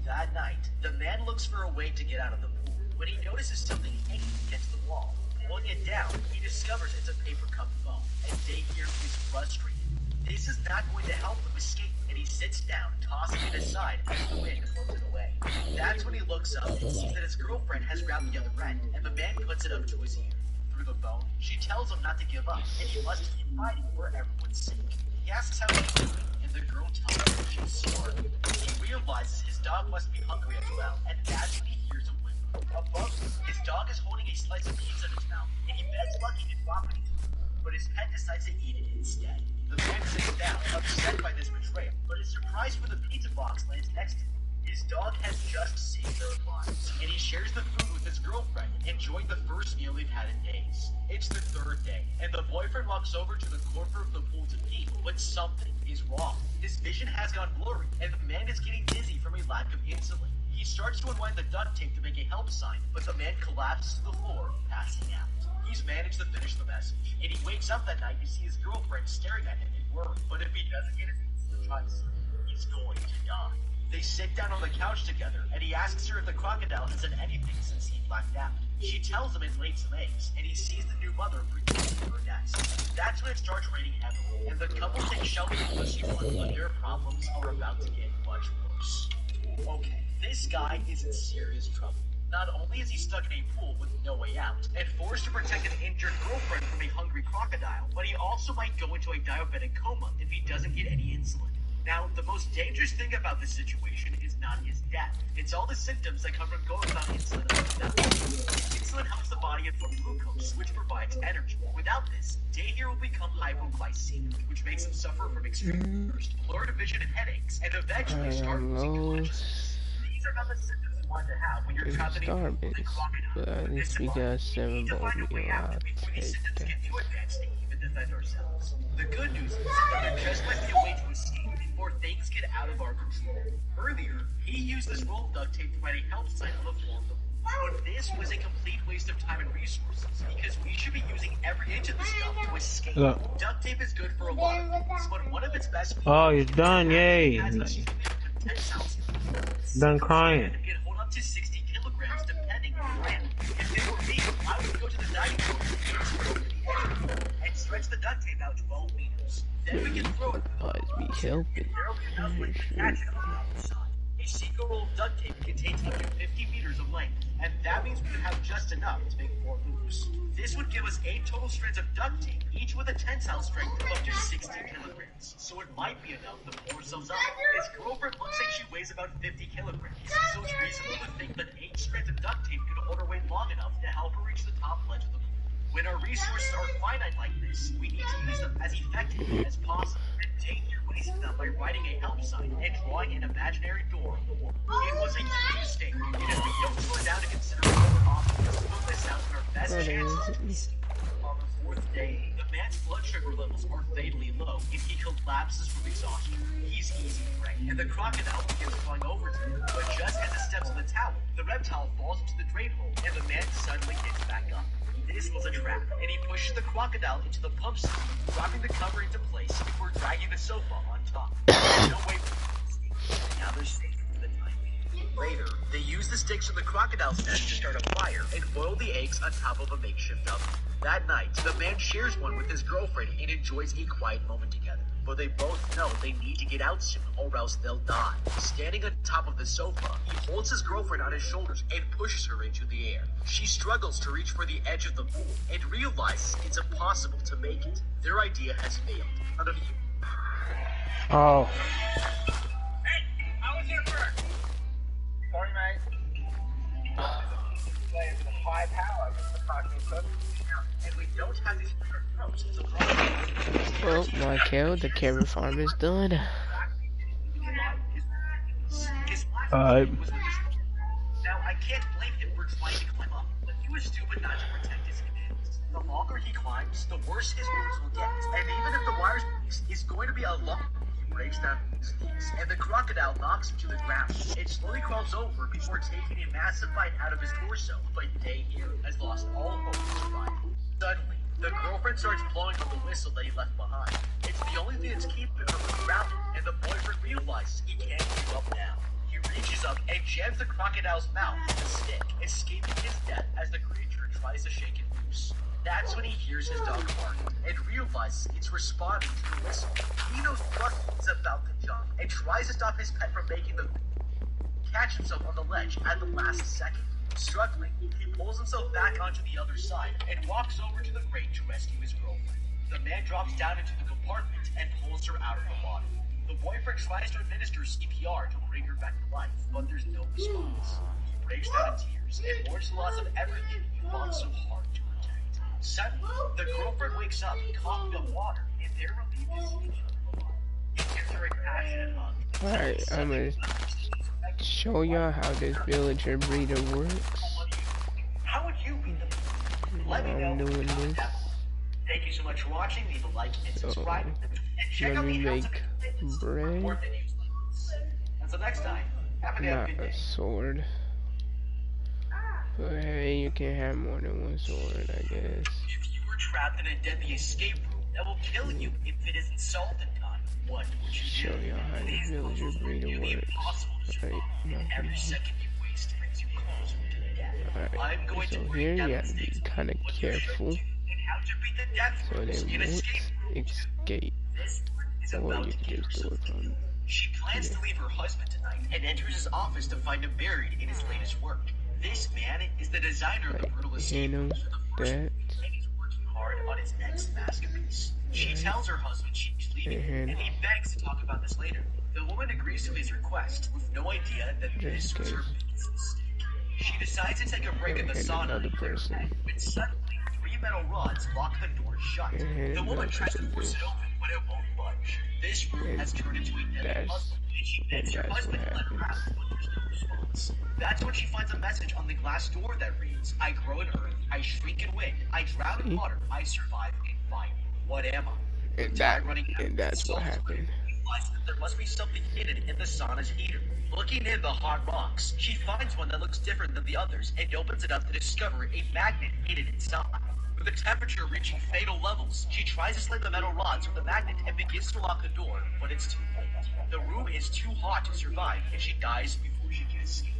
That night, the man looks for a way to get out of the pool. When he notices something hanging against the wall, pulling it down, he discovers it's a paper cup phone, and Dayhere is frustrated. This is not going to help him escape, and he sits down, tossing it aside as the wind blows it away. That's when he looks up and sees that his girlfriend has grabbed the other end, and the man puts it up to his ear. Through the phone, she tells him not to give up, and he must keep fighting for everyone's sake. He asks how he's doing, and the girl tells him she's starving. He realizes his dog must be hungry as well, and that's when he hears a whimper. Above him, his dog is holding a slice of pizza in his mouth, and he bets Lucky to drop it into him, but his pet decides to eat it instead. The man sits down, upset by this betrayal, but is surprised when the pizza box lands next to him. His dog has just saved their lives, and he shares the food with his girlfriend, enjoying the first meal they've had in days. It's the third day, and the boyfriend walks over to the corner of the pool to pee, but something is wrong. His vision has gone blurry, and the man is getting dizzy from a lack of insulin. He starts to unwind the duct tape to make a help sign, but the man collapses to the floor, passing out. He's managed to finish the message, and he wakes up that night to see his girlfriend staring at him in worry. But if he doesn't get his insulin shots, he's going to die. They sit down on the couch together, and he asks her if the crocodile has done anything since he blacked out. She tells him it laid some eggs, and he sees the new mother returning to her nest. That's when it starts raining heavily, and the couple take shelter in the seafront, but their problems are about to get much worse. Okay, this guy is in serious trouble. Not only is he stuck in a pool with no way out, and forced to protect an injured girlfriend from a hungry crocodile, but he also might go into a diabetic coma if he doesn't get any insulin. Now, the most dangerous thing about this situation is not his death. It's all the symptoms that come from going without insulin. Insulin helps the body absorb glucose, which provides energy. Without this, Dayhere will become hypoglycemic, which makes him suffer from extreme thirst, blurred vision, and headaches, and eventually start losing consciousness. These are not the symptoms you want to have when you're trapped in a pool with a crocodile. But at least we got 7 before these symptoms get too advanced to even defend ourselves. The good news is that there just might be a way to escape before things get out of our control. Earlier, he used this roll of duct tape to write a help sign on the floor of the pool. But this was a complete waste of time and resources, because we should be using every inch of this stuff to escape. Look. Duct tape is good for a lot of things, but one of its best features Oh, he's done, yay. Done crying. can hold up to 60 kilograms depending on the brand. If it were me, I would go to the dining room and stretch the duct tape out 12 meters. Then we can throw it. Be helping. A single roll of duct tape contains up to 50 meters of length, and that means we would have just enough to make 4 loops. This would give us 8 total strands of duct tape, each with a tensile strength of up to 60 kilograms. So it might be enough to pull ourselves up. His girlfriend looks like she weighs about 50 kilograms, so it's reasonable to think that 8 strands of duct tape could hold her weight long enough to help her reach the top ledge of the pool. When our resources are finite like this, we need to use them as effectively as possible, and Dayhere wasted them by writing a help sign and drawing an imaginary door on the wall. It was a huge mistake, and if we don't slow down to consider other options, we'll miss out on our best chances. On the 4th day, the man's blood sugar levels are fatally low, and he collapses from exhaustion. He's easy prey, and the crocodile begins flying over to him, but just as it steps on the towel, the reptile falls into the drain hole, and the man suddenly gets back up. This was a trap, and he pushes the crocodile into the pump system, dropping the cover into place before dragging the sofa on top. No way for them to escape. Now they're safe for the time being. Later, they use the sticks from the crocodile's nest to start a fire and boil the eggs on top of a makeshift oven. That night, the man shares one with his girlfriend and enjoys a quiet moment together. But they both know they need to get out soon or else they'll die. Standing on top of the sofa, he holds his girlfriend on his shoulders and pushes her into the air. She struggles to reach for the edge of the pool and realizes it's impossible to make it. Their idea has failed. None of you. Oh. Hey, I was here first. Sorry, mate. Playing with high power with the fucking and we don't have these ropes. It's a problem. Well, Michael, the carrot farm is done. Alright. Now, I can't blame him for trying to climb up, but he was stupid not to protect his hands. The longer he climbs, the worse his wounds will get. And even if the wires is going to be a long, he breaks down his knees, and the crocodile knocks him to the ground. It slowly crawls over before taking a massive bite out of his torso, but Day here has lost all hope of survival. Suddenly, the girlfriend starts blowing on the whistle that he left behind. It's the only thing that's keeping her from drowning, and the boyfriend realizes he can't give up now. He reaches up and jams the crocodile's mouth with a stick, escaping his death as the creature tries to shake it loose. That's when he hears his dog bark and realizes it's responding to the whistle. He knows what is about to jump and tries to stop his pet from making the catch himself on the ledge at the last second. Struggling, he pulls himself back onto the other side and walks over to the grate to rescue his girlfriend. The man drops down into the compartment and pulls her out of the water. The boyfriend tries to administer CPR to bring her back to life, but there's no response. He breaks down in tears and mourns the loss of everything he fought so hard to protect. Suddenly, the girlfriend wakes up coughing up water, and their relief is speechless. He gives her a passionate hug. Alright, I'm gonna show y'all how this villager breeder works. How would you be the Let me know. I'm doing this. Thank you so much for watching. Leave a like and subscribe. And check Let out me the make bread. more videos like this. Until next time, have a Not good a day. sword. But hey, you can have more than one sword, I guess. If you were trapped in a deadly escape room that will kill you if it isn't solved in time, what would you Show do? y'all how These the villager puzzles will breeder do the works. impossible to solve, Right, and every nothing. second you waste brings you closer to death. Alright, I'm going so to here break you down gotta the be stakes of kinda what you should careful do and how to beat the death so rooms they in won't escape rooms. escape. This one is Or about you to can get just do herself it from She plans to leave her husband tonight and enters his office to find him buried in his latest work. This man is the designer of the like brutal escape handle rooms for the first that. and he's working hard on his next masterpiece. She tells her husband she's leaving, and he begs to talk about this later. The woman agrees to his request, with no idea that this was her biggest mistake. She decides to take a break in the And sauna another to clear her person. head, when suddenly 3 metal rods lock the door shut. And The woman another tries to person force this. it open, but it won't budge. This room And has turned into a deadly that's- puzzle, and she begs her that's what husband to let her out, happens. but there's no response. That's when she finds a message on the glass door that reads, I grow in earth, I shrink in wind, I drown in water, I survive in fire. What am I? And that's what happened. There must be something hidden in the sauna's heater. Looking in the hot box, she finds one that looks different than the others and opens it up to discover a magnet hidden inside. With the temperature reaching fatal levels, she tries to slip the metal rods from the magnet and begins to lock the door, but it's too late. The room is too hot to survive, and she dies before she can escape.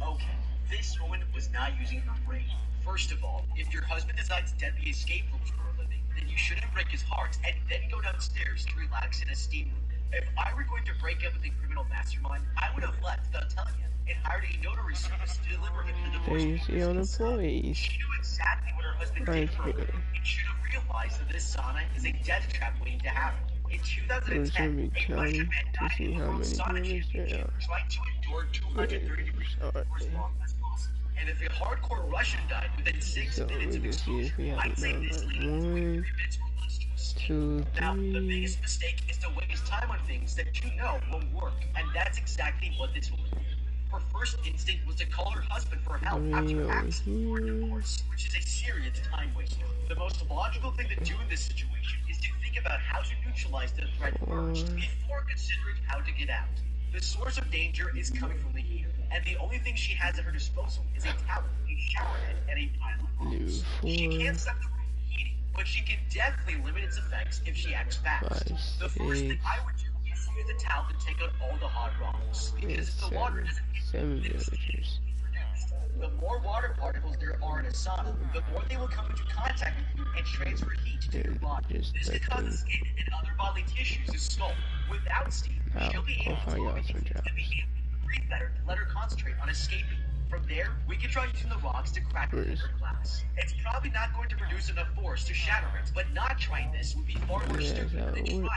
Okay, this woman was not using her brain. First of all, if your husband designs deadly escape rooms for a living, then you shouldn't break his heart and then go downstairs to relax in a steam room. If I were going to break up with a criminal mastermind, I would have left without telling him and hired a notary service to deliver him to the divorce. There you see all the employees. She knew exactly what her husband did for her, and should have realized that this sauna is a death trap waiting to happen. In 2010, Should be a Russian counting man to died see in how the World many Sauna villages there Championship, are. trying to endure 230 degrees for as long as possible. And if a hardcore Russian died within 6 So minutes we of just see if we exposure, have I'd say it this done. lady Like 1, 3 minutes or less to escape. 2, Now, the 3. biggest mistake is to waste time on things that you know won't work, and that's exactly what this woman did. Her first instinct was to call her husband for help after Over asking for a here. divorce, which is a serious time waster. The most logical thing to do in this situation is to think about how to neutralize the threat first, before considering how to get out. The source of danger is coming from the heater, and the only thing she has at her disposal is a towel, a shower head, and a pile of New rocks. She 4. can't stop the room from heating, but she can definitely limit its effects if she acts fast. 5, The first thing 6. I would do is use the towel to take out all the hot rocks. Because if the water doesn't hit seven villagers. The more water particles there are in a sauna, the more they will come into contact with you and transfer heat to your body. This can cause the skin and other bodily tissues to scald. Without steam, she'll be able to breathe better to let her concentrate on escaping. From there, we can try using the rocks to crack the liver glass. It's probably not going to produce enough force to shatter it, but not trying this would be far more stupid than trying and failing.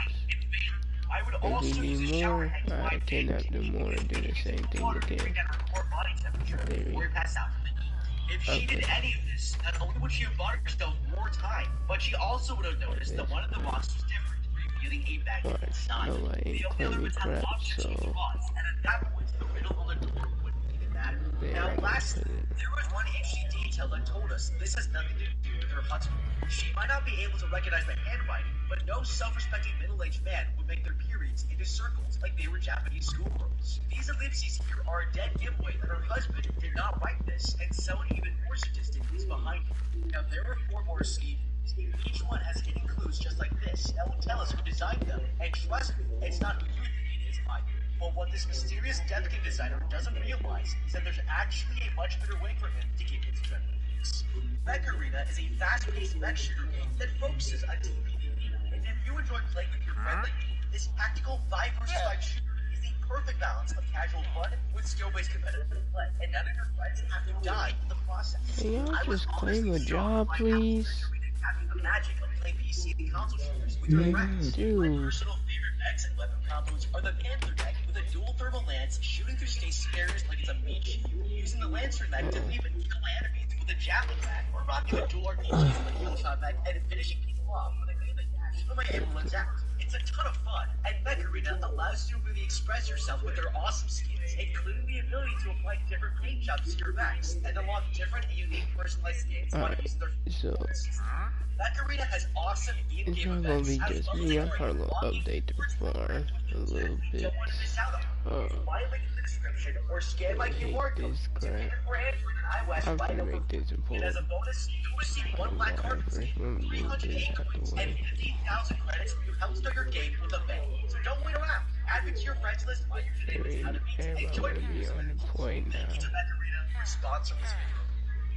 I would also use a shower head to wipe do more and do the same thing with bring down her core body temperature before you pass out from the heat. If she did any of this, not only would she have bought herself more time, but she also would have noticed that one of the rocks was different, revealing a bag inside. The only other ones have options to rods, and at that point, the riddle on the door wouldn't even matter. Now, lastly, there was one interesting detail that told us this has nothing to do with her husband. She might not be able to recognize the handwriting, but no self-respecting middle-aged man would make their periods into circles like they were Japanese schoolgirls. These ellipses here are a dead giveaway that her husband did not write this, and someone even more sadistic is behind it. Now, there are 4 more escape rooms. Each one has hidden clues just like this that will tell us who designed them, and trust me, it's not who you think it is either. But what this mysterious Death King designer doesn't realize is that there's actually a much better way for him to get his benefits. Mech Arena is a fast-paced mech shooter game that focuses on PvP. And if you enjoy playing with your friend like me, this tactical 5 vs 5 shooter is the perfect balance of casual fun with skill-based competitive play, and none of your friends have to die in the process. Can y'all just claim a job, please? The magic of playing PC and console shooters with your friends. My personal favorite mechs and weapon combos are the Panther mech with a dual thermal lance shooting through space barriers like it's a meat shield, using the Lancer mech to leave and kill enemies with a javelin mech, or rocking a dual RPG with a Killshot mech and finishing people off with a melee dash when my ammo runs out. It's a ton of fun, and Mech Arena allows you to really express yourself with their awesome skins, including the ability to apply different paint jobs to your mechs, and unlock different and unique personalized skins by using their Mech Arena has awesome in-game events. It's probably just me. I'm probably gonna update the farm a little bit. Don't want to miss out on it. Find a link in the description or scan my QR code to get it for Android and iOS I'm right gonna now. make this And important. as a bonus, you receive 1 black card, 308 coins, and 15,000 credits to help start your game with a bang. So don't wait around. Add it to your friends list while you're today with how to beat and join me. Unemployed now. Thank you to Mech Arena for sponsoring this video.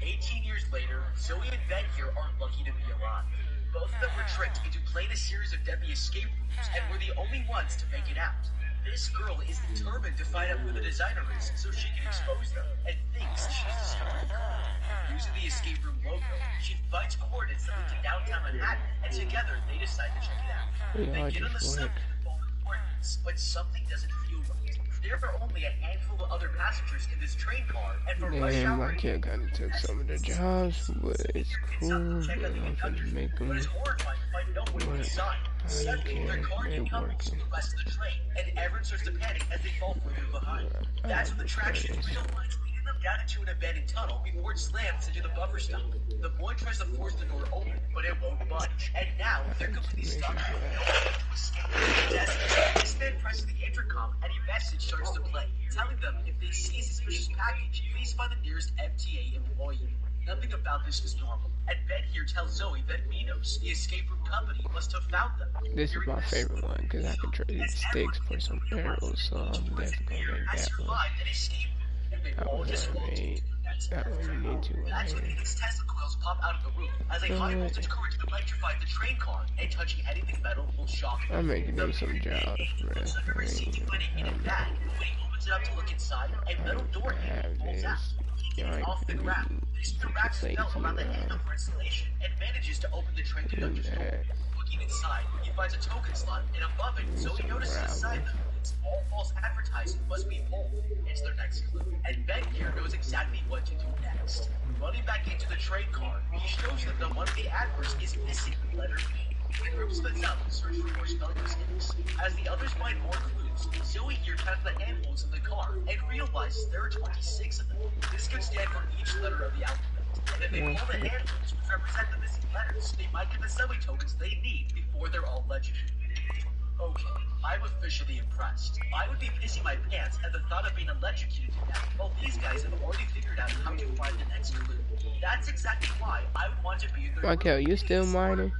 18 years later, Zoe and Ben here are lucky to be alive. Both of them were tricked into playing a series of deadly escape rooms and were the only ones to make it out. This girl is determined to find out who the designer is so she can expose them, and thinks she's discovered the code. Using the escape room logo, she finds coordinates that lead to downtown Manhattan, and together they decide to check it out. They get on the subway with all the coordinates, but something doesn't feel right. There are only a handful of other passengers in this train car, and for rush Damn, hour, my kid kinda took some of the jobs, but it's cool, but I'm gonna make them it's horrifying to find no one inside. Suddenly, their car decouples from the rest of the train, and everyone starts to panic as they fall further behind. That's when the traction realizes leading them down into an abandoned tunnel before it slams into the buffer stop. The boy tries to force the door open, but it won't budge. And now they're completely stuck with no way to escape. This man presses the intercom, and a message starts to play, telling them if they see a suspicious package, please find the nearest MTA employee. Nothing about this is normal, and Ben here tells Zoe that Minos, the escape room company, must have found them. This is my favorite one because I can trade sticks for some arrows, so I'm definitely gonna make that one. That one I made. That one you need to That's when these Tesla coils pop out of the roof as a high voltage current electrifies the train car, and touching anything metal will shock it. I'm making them some jobs, bro. Looks like a receipt finding in a bag. When he opens it up to look inside, a metal door handle falls out. He gets off the ground. He wraps the belt around the handle for installation and manages to open the train conductor's door. Looking inside, he finds a token slot, and above it, Zoe notices a sign that reads, "All false advertising must be pulled." It's their next clue, and Ben here knows exactly what to do next. Running back into the train car, he shows them that one of the adverts is missing the letter B. The group splits up to search for more spelling mistakes. As the others find more clues, Zoe here counts the handfuls in the car and realizes there are 26 of them. This could stand for each letter of the alphabet. And if they pull the handfuls which represent the missing letters, they might get the subway tokens they need before they're all legendary. Okay, I'm officially impressed. I would be pissing my pants at the thought of being electrocuted to death, while these guys have already figured out how to find the next clue. That's exactly why I would want to be in their Michael, you still mining?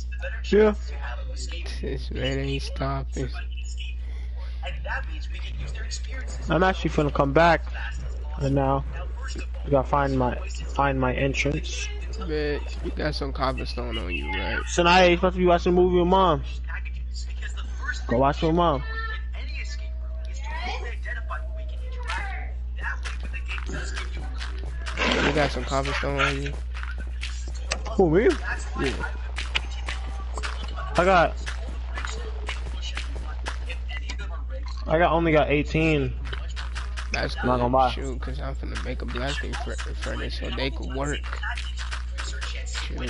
The better Yeah. chances you have of escaping. This man ain't stopping. and that means we can use their experiences. I'm actually finna come back. And now, I gotta find my entrance. But you got some cobblestone on you, right? Tonight, you supposed to be watching a movie with mom. Go watch with mom. You got some cobblestone on you? Who, me? Yeah. I only got 18. That's good. Not gonna lie. Shoot, cause I'm finna make a blasting furnace so they could work. Shoot. The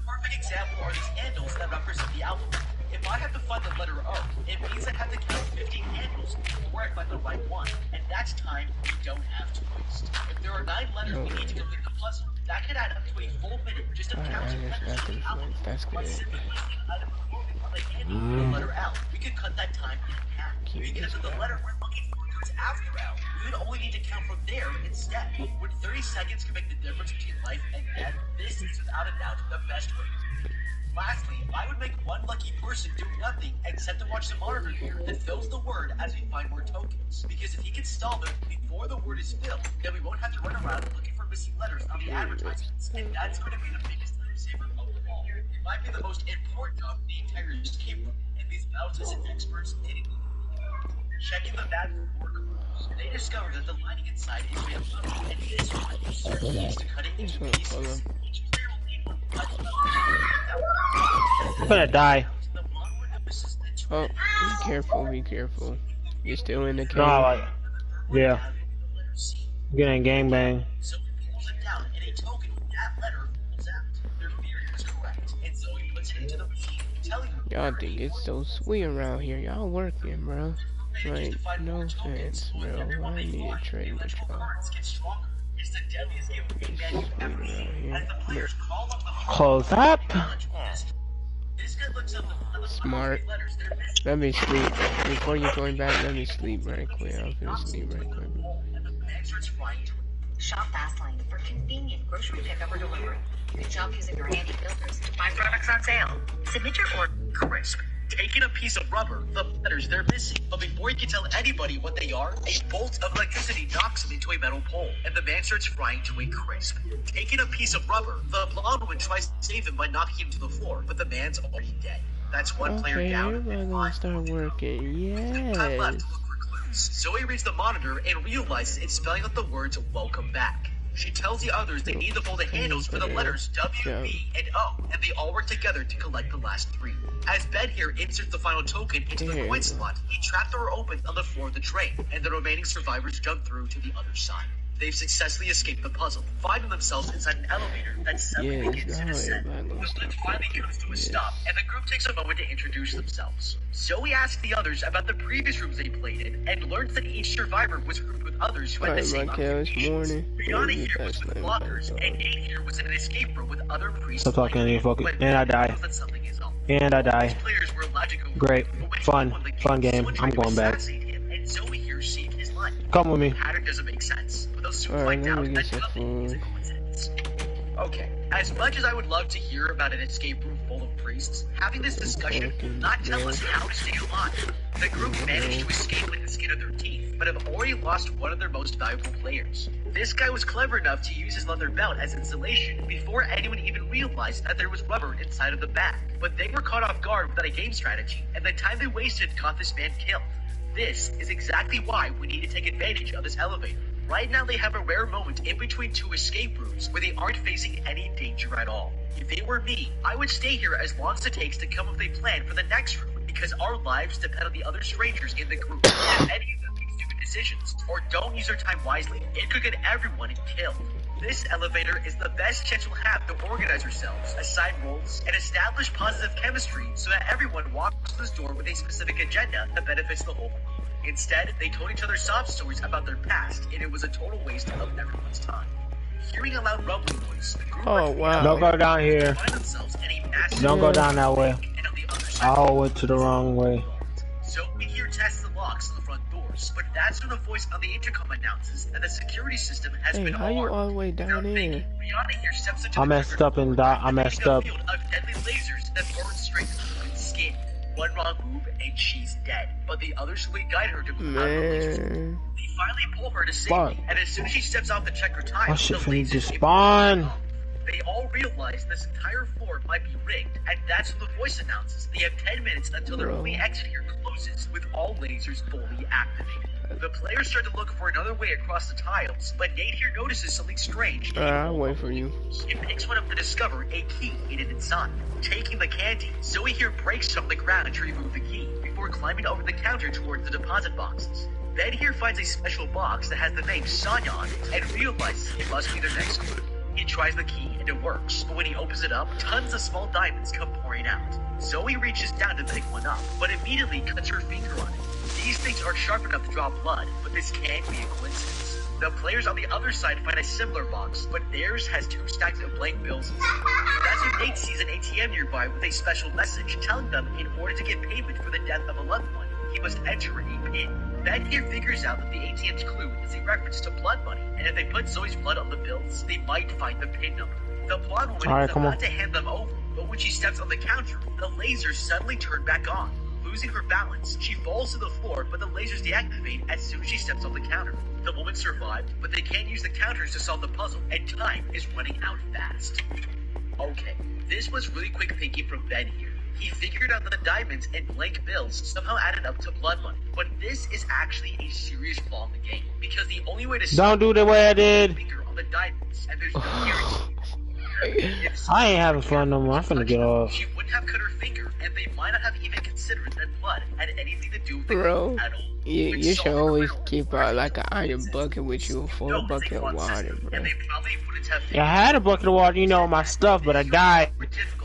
perfect example are these handles that represent the alphabet. If I have to find the letter O, it means I have to count 15 handles before I find the right one. And that's time we don't have to waste. If there are 9 letters we need to complete the puzzle, that could add up to a full minute just of counting letters in the alphabet. That's good. By simply placing an item on the handle with the letter L, we could cut that time in half. Because if the letter we're looking for goes after L, we would only need to count from there instead. Would 30 seconds can make the difference between life and death? This is without a doubt the best way to do it. Lastly, I would make one lucky person do nothing except to watch the monitor here that fills the word as we find more tokens. Because if he can stall them before the word is filled, then we won't have to run around looking for missing letters on the advertisements. And that's going to be the biggest time saver of them all. It might be the most important of the entire escape room, and these bounces and experts didn't even checking the bad work rules. They discovered that the lining inside is made of metal, and this one is certain keys to cutting into pieces. Each player will need one cut I'm gonna die. Oh, be careful. You're still in the cave. No, yeah. I'm getting gangbang. So he pulls it down, and a token with that letter falls out. Their theory is correct, and so he puts it into the machine, telling them Y'all think it's so sweet around here. Y'all working, bro. Like, no offense, bro. I need to trade with y'all. it's the deadliest game of Big Bang you've ever seen. As the players call up the Close up. this guy looks up the Smart. letters. They're missing. Let me sleep. Before you join back, let me sleep right quick. I'm gonna sleep right quick. And the man starts flying to it. Shop Fastlane for convenient grocery pickup or delivery. Shop using your handy filters. Buy products on sale. Submit your order. Crisp. Taking a piece of rubber, the letters they're missing. But before you can tell anybody what they are, a bolt of electricity knocks him into a metal pole, and the man starts frying to a crisp. Taking a piece of rubber, the blonde woman tries to save him by knocking him to the floor, but the man's already dead. That's one player Okay, down. everybody and gonna 5 start working. Time left Yes. to look for clues. Zoe reads the monitor and realizes it's spelling out the words "Welcome Back." She tells the others they need to fold the handles for the letters W, B, and O, and they all work together to collect the last 3. As Ben here inserts the final token into the coin slot, he trapdoor opens on the floor of the train, and the remaining survivors jump through to the other side. They've successfully escaped the puzzle, finding themselves inside an elevator that suddenly begins to descend. The lift finally comes to a stop, and the group takes a moment to introduce themselves. Zoe asks the others about the previous rooms they played in, and learns that each survivor was grouped with others who had the Alright, same Michael, it's occupations. morning. Rihanna here was with blockers, and Nate here was in an escape room with other priests. Stop talking any fucking. When And I die. knows that something is up. And I die. These players were allowed to go. Great. But when Fun. someone like Fun game. someone tried I'm to going back. assassinate him, and Zoe here saved his life. Come with me. The pattern doesn't make sense, but they'll soon Alright, find let out me that get some nothing is a food. coincidence. Okay, as much as I would love to hear about an escape room full of priests, having this discussion will not tell us how to stay alive. The group managed to escape like the skin of their teeth, but have already lost one of their most valuable players. This guy was clever enough to use his leather belt as insulation before anyone even realized that there was rubber inside of the bag. But they were caught off guard without a game strategy, and the time they wasted got this man killed. This is exactly why we need to take advantage of this elevator. Right now they have a rare moment in between 2 escape rooms where they aren't facing any danger at all. If it were me, I would stay here as long as it takes to come up with a plan for the next room, because our lives depend on the other strangers in the group. If any of them make stupid decisions or don't use their time wisely, it could get everyone killed. This elevator is the best chance we'll have to organize ourselves, assign roles, and establish positive chemistry so that everyone walks through this door with a specific agenda that benefits the whole group. Instead, they told each other sob stories about their past, and it was a total waste of everyone's time. Hearing a loud rumbling noise, the group wow. Don't go down here. find themselves in a massive Don't go down that way. and on the other side. I went to the wrong way. So we hear tests the locks on the front doors, but that's when a voice on the intercom announces that the security system has Hey, been how you alarmed. all the way down here? Rihanna here steps into I the messed trigger up and door, I messed activating a up. field of deadly lasers that burn straight through its skin. one wrong move and she's dead. But the others slowly guide her to climb the laser. Man. They finally pull her to safety, and as soon as she steps off the checker tile, My shit the finna lasers just spawn. They all realize this entire floor might be rigged, and that's when the voice announces they have 10 minutes until their only exit here closes, with all lasers fully activated. The players start to look for another way across the tiles, but Nate here notices something strange. I'll wait for you. He picks one up to discover a key hidden inside. Taking the candy, Zoe here breaks on the ground to remove the key, before climbing over the counter towards the deposit boxes. Ben here finds a special box that has the name Sonya on it, and realizes it must be their next clue. He tries the key and it works, but when he opens it up, tons of small diamonds come pouring out. Zoe reaches down to pick one up, but immediately cuts her finger on it. These things aren't sharp enough to draw blood, but this can't be a coincidence. The players on the other side find a similar box, but theirs has 2 stacks of blank bills. That's when Nate sees an ATM nearby with a special message telling them in order to get payment for the death of a loved one, he must enter a PIN. Ben here figures out that the ATM's clue is a reference to blood money, and if they put Zoe's blood on the bills, they might find the PIN number. The blonde woman is about to hand them over, but when she steps on the counter, the lasers suddenly turn back on. Losing her balance, she falls to the floor, but the lasers deactivate as soon as she steps on the counter. The woman survived, but they can't use the counters to solve the puzzle, and time is running out fast. Okay, this was really quick thinking from Ben here. He figured out that the diamonds and blank bills somehow added up to blood money. But this is actually a serious flaw in the game, because the only way to Don't do the way I did. finger on the diamonds, and there's no guarantee. I ain't having fun no more. I'm finna get off. She wouldn't have cut her finger, and they might not have even considered that blood had anything to do with the Bro, game at all. you should always keep like an iron bucket with you, a full bucket of water, bro. And they probably wouldn't have Yeah, I had a bucket of water, you know, my stuff, but I died.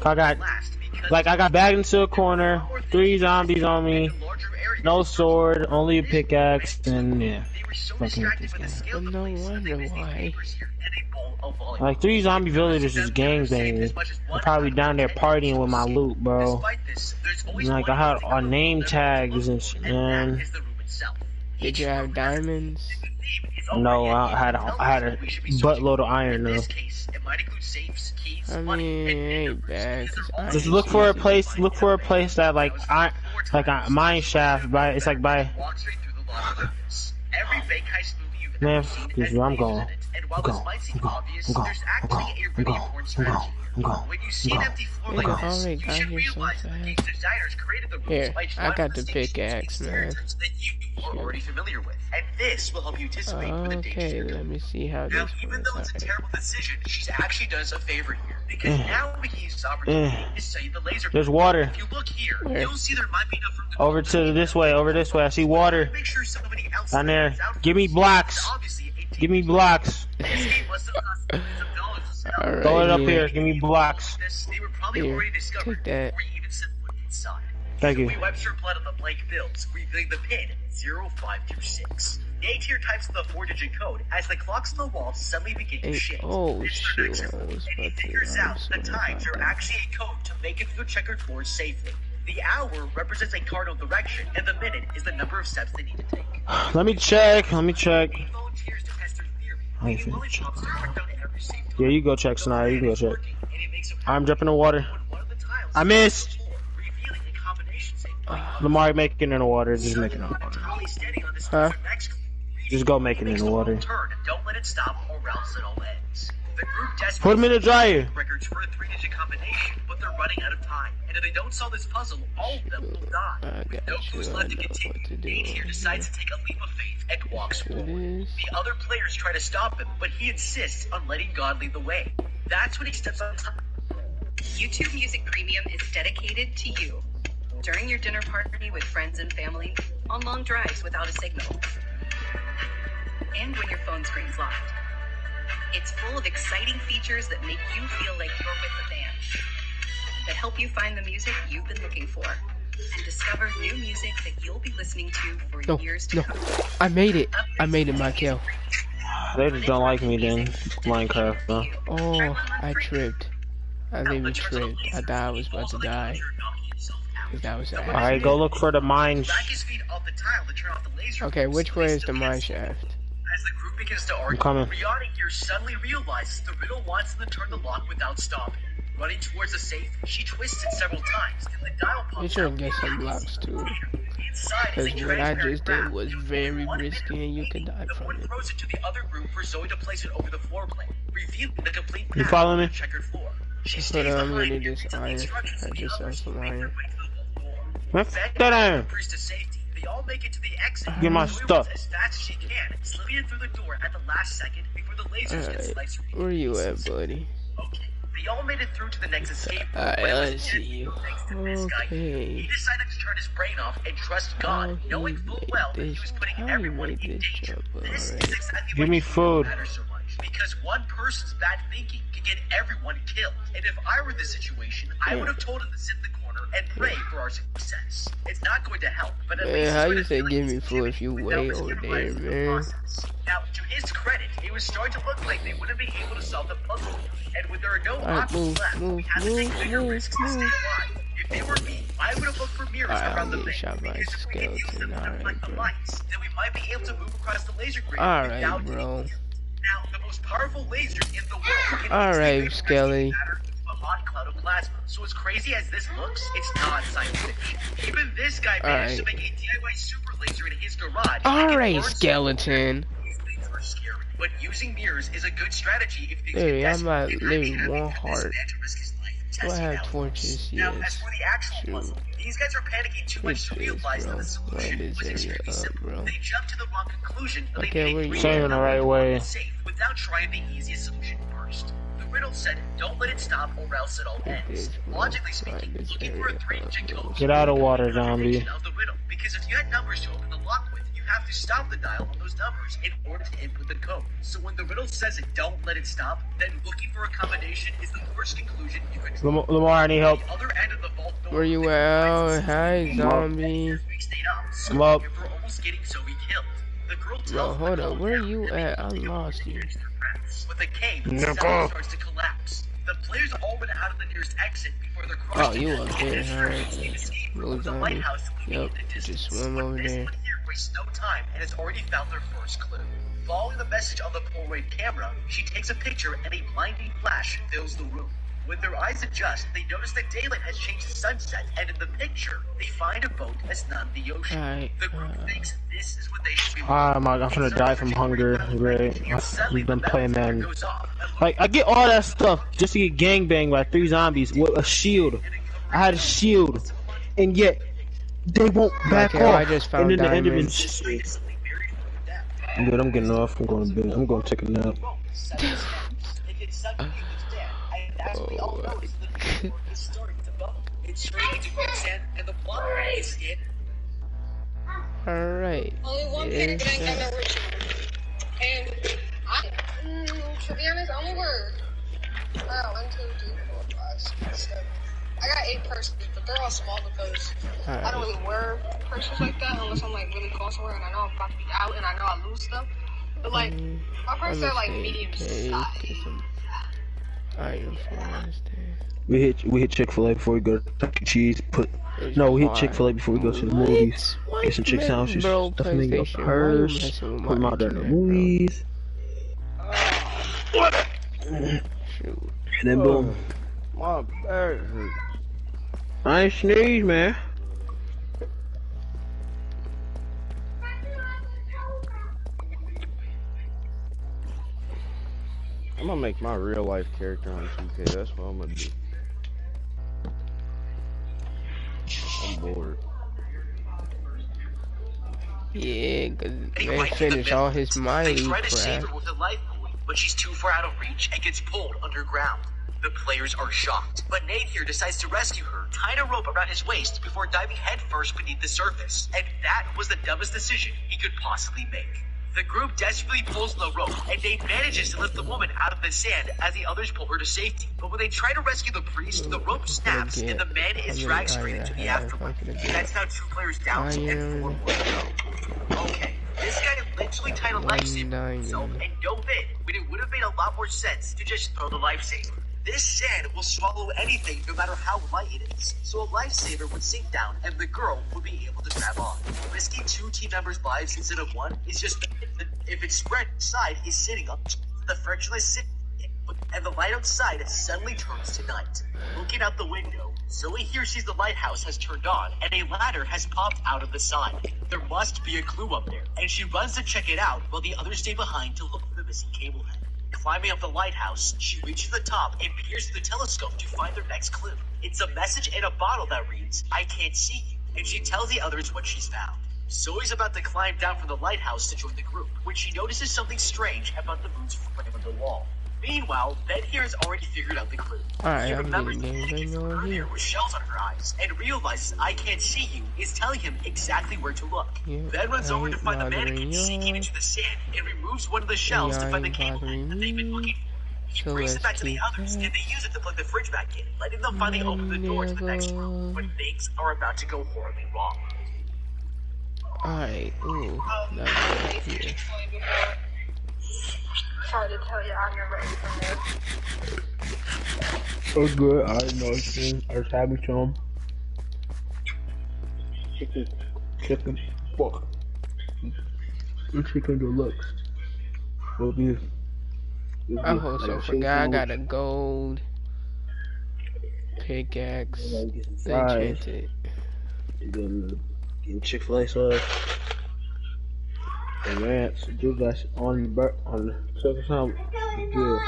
I got backed into a corner, 3 zombies on me, no sword, only a pickaxe, and yeah. Fucking hate this game. No wonder why. Like 3 zombie villagers is gangbanging. I'm probably down there partying with my loot, bro. And like I had our name tags and shit, man. Did you have diamonds? No, I had a buttload of iron though. I mean, it ain't bad. Just look for a place. Look for a place that like a mine shaft. It's like by. Man, I'm going. I'm going. When you see an empty floor like this, you should realize that the game's designers created the rules Here, by I got the using pickaxe, man. standards that you are already familiar with, and this will help you anticipate when the danger Okay, let me see how Now, this even works. though it's a Alright. terrible decision, she's actually done us a favor here, because now we can use this opportunity to save the laser. There's water. If you look here, Where? you'll see there might be enough room to Over to this way. Over this way. I see water. make sure somebody else Down there. stands out. Give me blocks. Obviously, a Give me blocks. this game must have cost millions of dollars to set up. Alright, Throw it up here. here. Give me blocks. This, they were probably Here, already discovered take that. before you even set foot inside. Thank you. We wipes her blood on the blank bills, revealing the pin 0526. Nate here types the 4-digit code as the clocks on the wall suddenly begin to shift. Oh It's their next shoot, I move, was and he about to. figures out the I'm times sorry are about actually a code to make it through the checkered floor safely. The hour represents a cardinal direction, and the minute is the number of steps they need to take. Let me check. Let me check. Nate volunteers to test their theory. I ain't He finna lollipops check. to track down every safe Yeah, you go check, Snyder. You go check. working, and he makes a I'm jumping in the water. one of the tiles I missed. revealing a combination safe. Lamar, make it in the water. Just make it in the water. Holly standing on this Huh? next Just go make it in the water. turn. Don't let it stop or else it all ends. The group desperately Put him in the dryer. records for a 3-digit combination, but they're running out of time. And if they don't solve this puzzle, all of them will die. I With no got clues you. I left to know continue, what to do. Nate here decides to take a leap of faith and walks It forward. is. The other players try to stop him, but he insists on letting God lead the way. That's when he steps on top. YouTube Music Premium is dedicated to you. During your dinner party with friends and family, on long drives without a signal, and when your phone screen's locked. It's full of exciting features that make you feel like you're with the band, that help you find the music you've been looking for, and discover new music that you'll be listening to for No, years to no. come. I made it. I made it, Michael. They just don't like me then. Minecraft, bro. Oh, I tripped. I literally tripped. I thought I was about to die. Cause that was an Alright, go look for the mine. Back his feet off the tile to turn off the laser. Okay, beams, which way is the place mine pins. shaft? As the group begins to argue, coming. Rihanna here suddenly realizes the riddle wants them to turn the lock without stopping. Running towards the safe, she twists it several times, and the dial You pops should out. get some blocks too. Inside is a Because what I transparent just did graph was with very one risky minute and you could die remaining. The from board it. throws it to the other group for Zoe to place it over the floor plate, revealing the complete You path follow on me? the checkered floor. She Hold stays on, I'm behind gonna and do reads this the iron. instructions I to the just saw others some who make their iron. way to the vault door. Man, Fed that iron. Bruce to safety. They all make it to the exit. Get my Zoe stuff. runs as fast as she can, slipping in through the door at the last second before the lasers can Alright, slice her. where you at, buddy? Okay. They all made it through to the next escape room. Alright, but it was let's see empty you. thanks to this guy. He Okay. decided to turn his brain off and trust God, How he knowing full made well that he this- was putting how he everyone made in this danger. jump, This alright. is exactly Give why me Hero food. matters so much. Because one person's bad thinking can get everyone killed. And if I were in this situation, I would have told him to sit in the corner and pray for our success. It's not going to help, but at least Man, it's how going you to say feel like give he's me food if you without way risking over life there, in the man? process. Now, to his credit, it was starting to look like they wouldn't be able to solve the puzzle. And when there are no Alright, options left, we had to take bigger risks to stay move. alive. If they were me, I would have looked for mirrors Alright, around the I'm getting bank, shot by a because if we could use them to skeleton. deflect the Alright, bro. lights, then we might be able to move across the laser grid Alright, without bro. getting killed. Now, the most powerful lasers in the world can Alright, easily Skelly. make matter into a hot cloud of plasma. So as crazy as this looks, it's not science fiction. Even this guy managed to Alright. make a DIY super laser in his garage. Alright, skeleton. These things are scary. But using mirrors is a good strategy if things Hey, get I'm desperate. at It might be level having 1 this heart. man to risk his life Do I testing have out. torches? Now, as Yes. for the actual Shoot. puzzle, these guys are panicking too much to It is, realize that bro. the solution Light was this extremely area up, simple. bro. They jumped to the wrong conclusion, but Okay, they where made you Saying the right way. safe without trying the easiest solution first. The riddle said, "Don't let it stop, or else it all It ends." is, bro. Logically speaking, Light this looking for a area 3-digit up, bro. code Get out of water, zombie. of the riddle, because if you had numbers to open the lock with, you have to stop the dial on those numbers in order to input the code. So when the riddle says it, don't let it stop, then looking for a combination is the worst conclusion you could draw. Lamar, I need help. The other end of the vault door, Where you the at? lights Oh, hi, zombie. we stayed up, so I'm up. we were almost getting Zoe killed. The girl tells Bro, the hold code up. Where down, you and they at? I all go lost to you. catch their breaths. With a cave, the Nickel. cell starts to collapse. The players all went out of the nearest exit before they're Oh, crushed. you to up death. there, The alright. escape room Little was a zombie. lighthouse looming Yep, in the just distance. swim But over this there. one here wastes no time and has already found their first clue. Following the message on the Polaroid camera, she takes a picture and a blinding flash fills the room. When their eyes adjust, they notice that daylight has changed to sunset, and in the picture, they find a boat that's not in the ocean. Alright, The group thinks this is what they should be Ah, I'm gonna die from hunger. Great. We've been playing that. Like, I get all that stuff just to get gangbanged by 3 zombies with a shield. I had a shield, and yet they won't back Okay, off. I just found and then the Enderman diamonds. just good, I'm getting off. I'm going to bed. I'm going to take a nap. Alright. Only one parent that ain't got no ritual. And to be honest, I only wear 1, 2, 3, 4, 5, 6, 7. I got 8 purses, but they're all small because I don't really wear purses like that unless I'm like really close somewhere and I know I'm about to be out and I know I lose stuff. But like my purses are like medium size. Get some iron for us there. We hit Chick-fil-A before we go to Chuck E. Cheese. We hit Chick-fil-A before we go to the movies. Get some chick sandwiches. Bro, Stuff in your PlayStation, why you purse. messing with Put them my out there in the internet, bro? movies. Shoot. And then boom. My back hurt. I ain't sneeze, man. I'm gonna make my real life character on 2K. That's what I'm gonna do. I'm bored. Yeah, cause Heading they right to the finished middle. all his They Miley try to save crap. her with a life buoy, but she's too far out of reach and gets pulled underground. The players are shocked, but Nate here decides to rescue her, tying a rope around his waist before diving headfirst beneath the surface. And that was the dumbest decision he could possibly make. The group desperately pulls the rope, and Nate manages to lift the woman out of the sand as the others pull her to safety. But when they try to rescue the priest, the rope snaps, and the man is dragged straight into the afterlife. That's now 2 players down and 4 more to go. Okay, this guy literally tied a lifesaver to himself and dove in, when it would have made a lot more sense to just throw the lifesaver. This sand will swallow anything no matter how light it is, so a lifesaver would sink down and the girl would be able to grab on. Risking 2 team members' lives instead of 1 is just if its spread side is sitting up, the frictionless sit And the light outside suddenly turns to night. Looking out the window, Zoe here sees the lighthouse has turned on and a ladder has popped out of the side. There must be a clue up there, and she runs to check it out while the others stay behind to look for the missing cable head. Climbing up the lighthouse, she reaches the top and peers through the telescope to find their next clue. It's a message in a bottle that reads, "I can't see you," and she tells the others what she's found. Zoe's about to climb down from the lighthouse to join the group when she notices something strange about the moon's frame on the wall. Meanwhile, Ben here has already figured out the clue. Alright, He I'm remembers getting the games right now here. with shells under her eyes and realizes "I can't see you" is telling him exactly where to look. Yeah, Ben runs over to find the bothering mannequin sinking you. into the sand and removes one of the shells to find the cable bothering that they've been me. looking for. He So brings it let's back to the keep others and they use it to plug the fridge back in, letting them finally open the door to the next room when things are about to go horribly wrong. Alright, ooh, that's good here. Try to tell you I'm ready for this. Oh, good. I know it's good. I just having some chicken. Fuck. The chicken deluxe. Will be. I also forgot I got a gold pickaxe. Enchanted. Get Chick-fil-A sauce. And ranch. Do that on the second time. Yeah.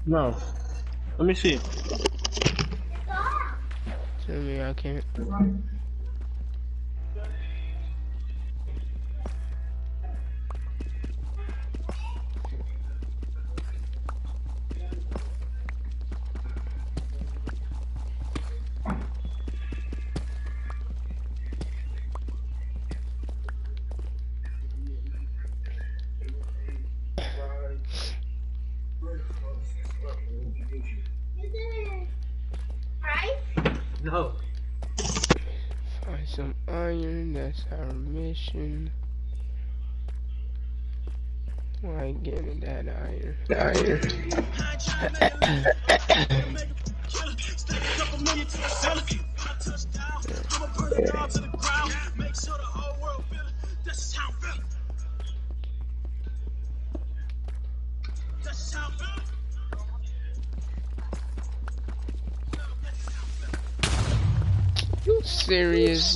No. Let me see. Tell me I can't. No. Find some iron, that's our mission. Why getting that iron? You serious,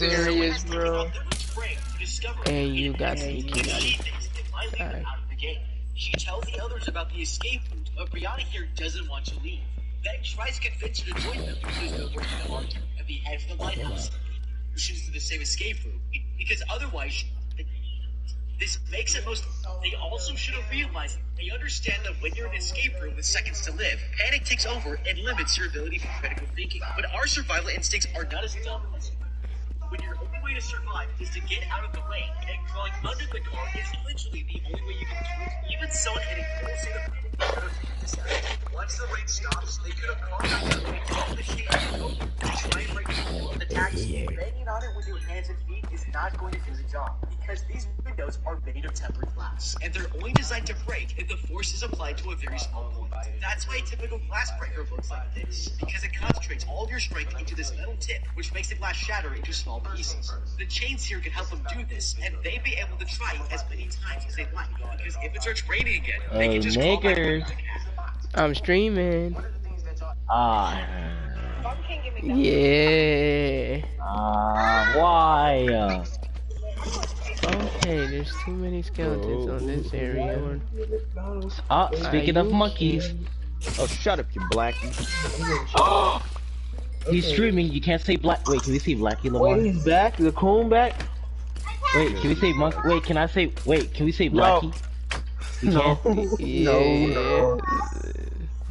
bro? And you got to be kidding me. Alright. She tells the others about the escape route, but Brianna here doesn't want to leave. Then tries to convince her to join them because they're working hard and be head for the lighthouse. She chooses the same escape route because otherwise, this makes it most. They also should have realized they understand that when you're in an escape room with seconds to live, panic takes over and limits your ability for critical thinking. But our survival instincts are not as dumb as when your only way to survive is to get out of the rain, and crawling under the car is literally the only way you can do it. Even someone in a full state of panic. Once the rain stops, they could have crawled out of the rain, all the shade open, to try and break the taxi. Banging on it with your hands and feet is not going to do the job, because these windows are made of tempered glass, and they're only designed to break if the force is applied to a very small point. That's why a typical glass breaker looks like this, because it concentrates all of your strength into this metal tip, which makes the glass shatter into small pieces. The chains here can help them do this, and they'd be able to try as many times as they'd like, because if it starts raining again, they can just crawl back. I'm streaming. Yeah. Why? Okay, there's too many skeletons on this area. Speaking of monkeys. Oh, shut up, you blackie. He's streaming, you can't say black. Wait, can we say Blackie Lamar? Wait, he's back? The coon back? Wait, can we say monkey? Wait, can I say, wait, can we say Blackie? No. No.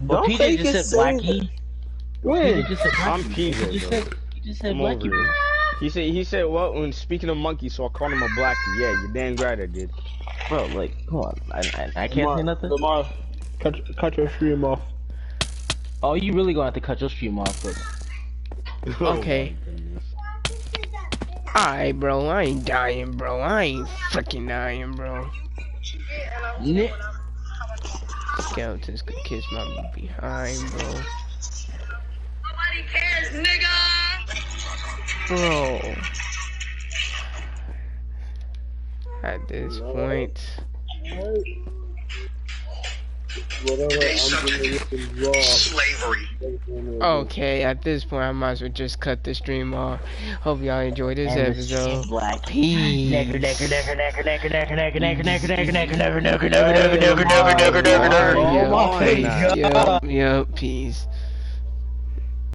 But PJ just said Blackie. When? PJ just said Blackie. I'm PJ, He just said Blackie, bro. He said what when speaking of monkey, so I called him a blackie. Yeah, you damn right I did. Bro, like, come on, I can't say nothing. Lamar, cut your stream off. Oh, you really gonna have to cut your stream off, but. Okay. Alright, bro, I ain't dying, bro. I ain't freaking dying, bro. Skeletons could kiss my behind, bro. Nobody cares, nigga! Bro. At this point. Slavery. Okay, at this point I might as well just cut the stream off. Hope y'all enjoyed this episode. Peace. Yep, peace.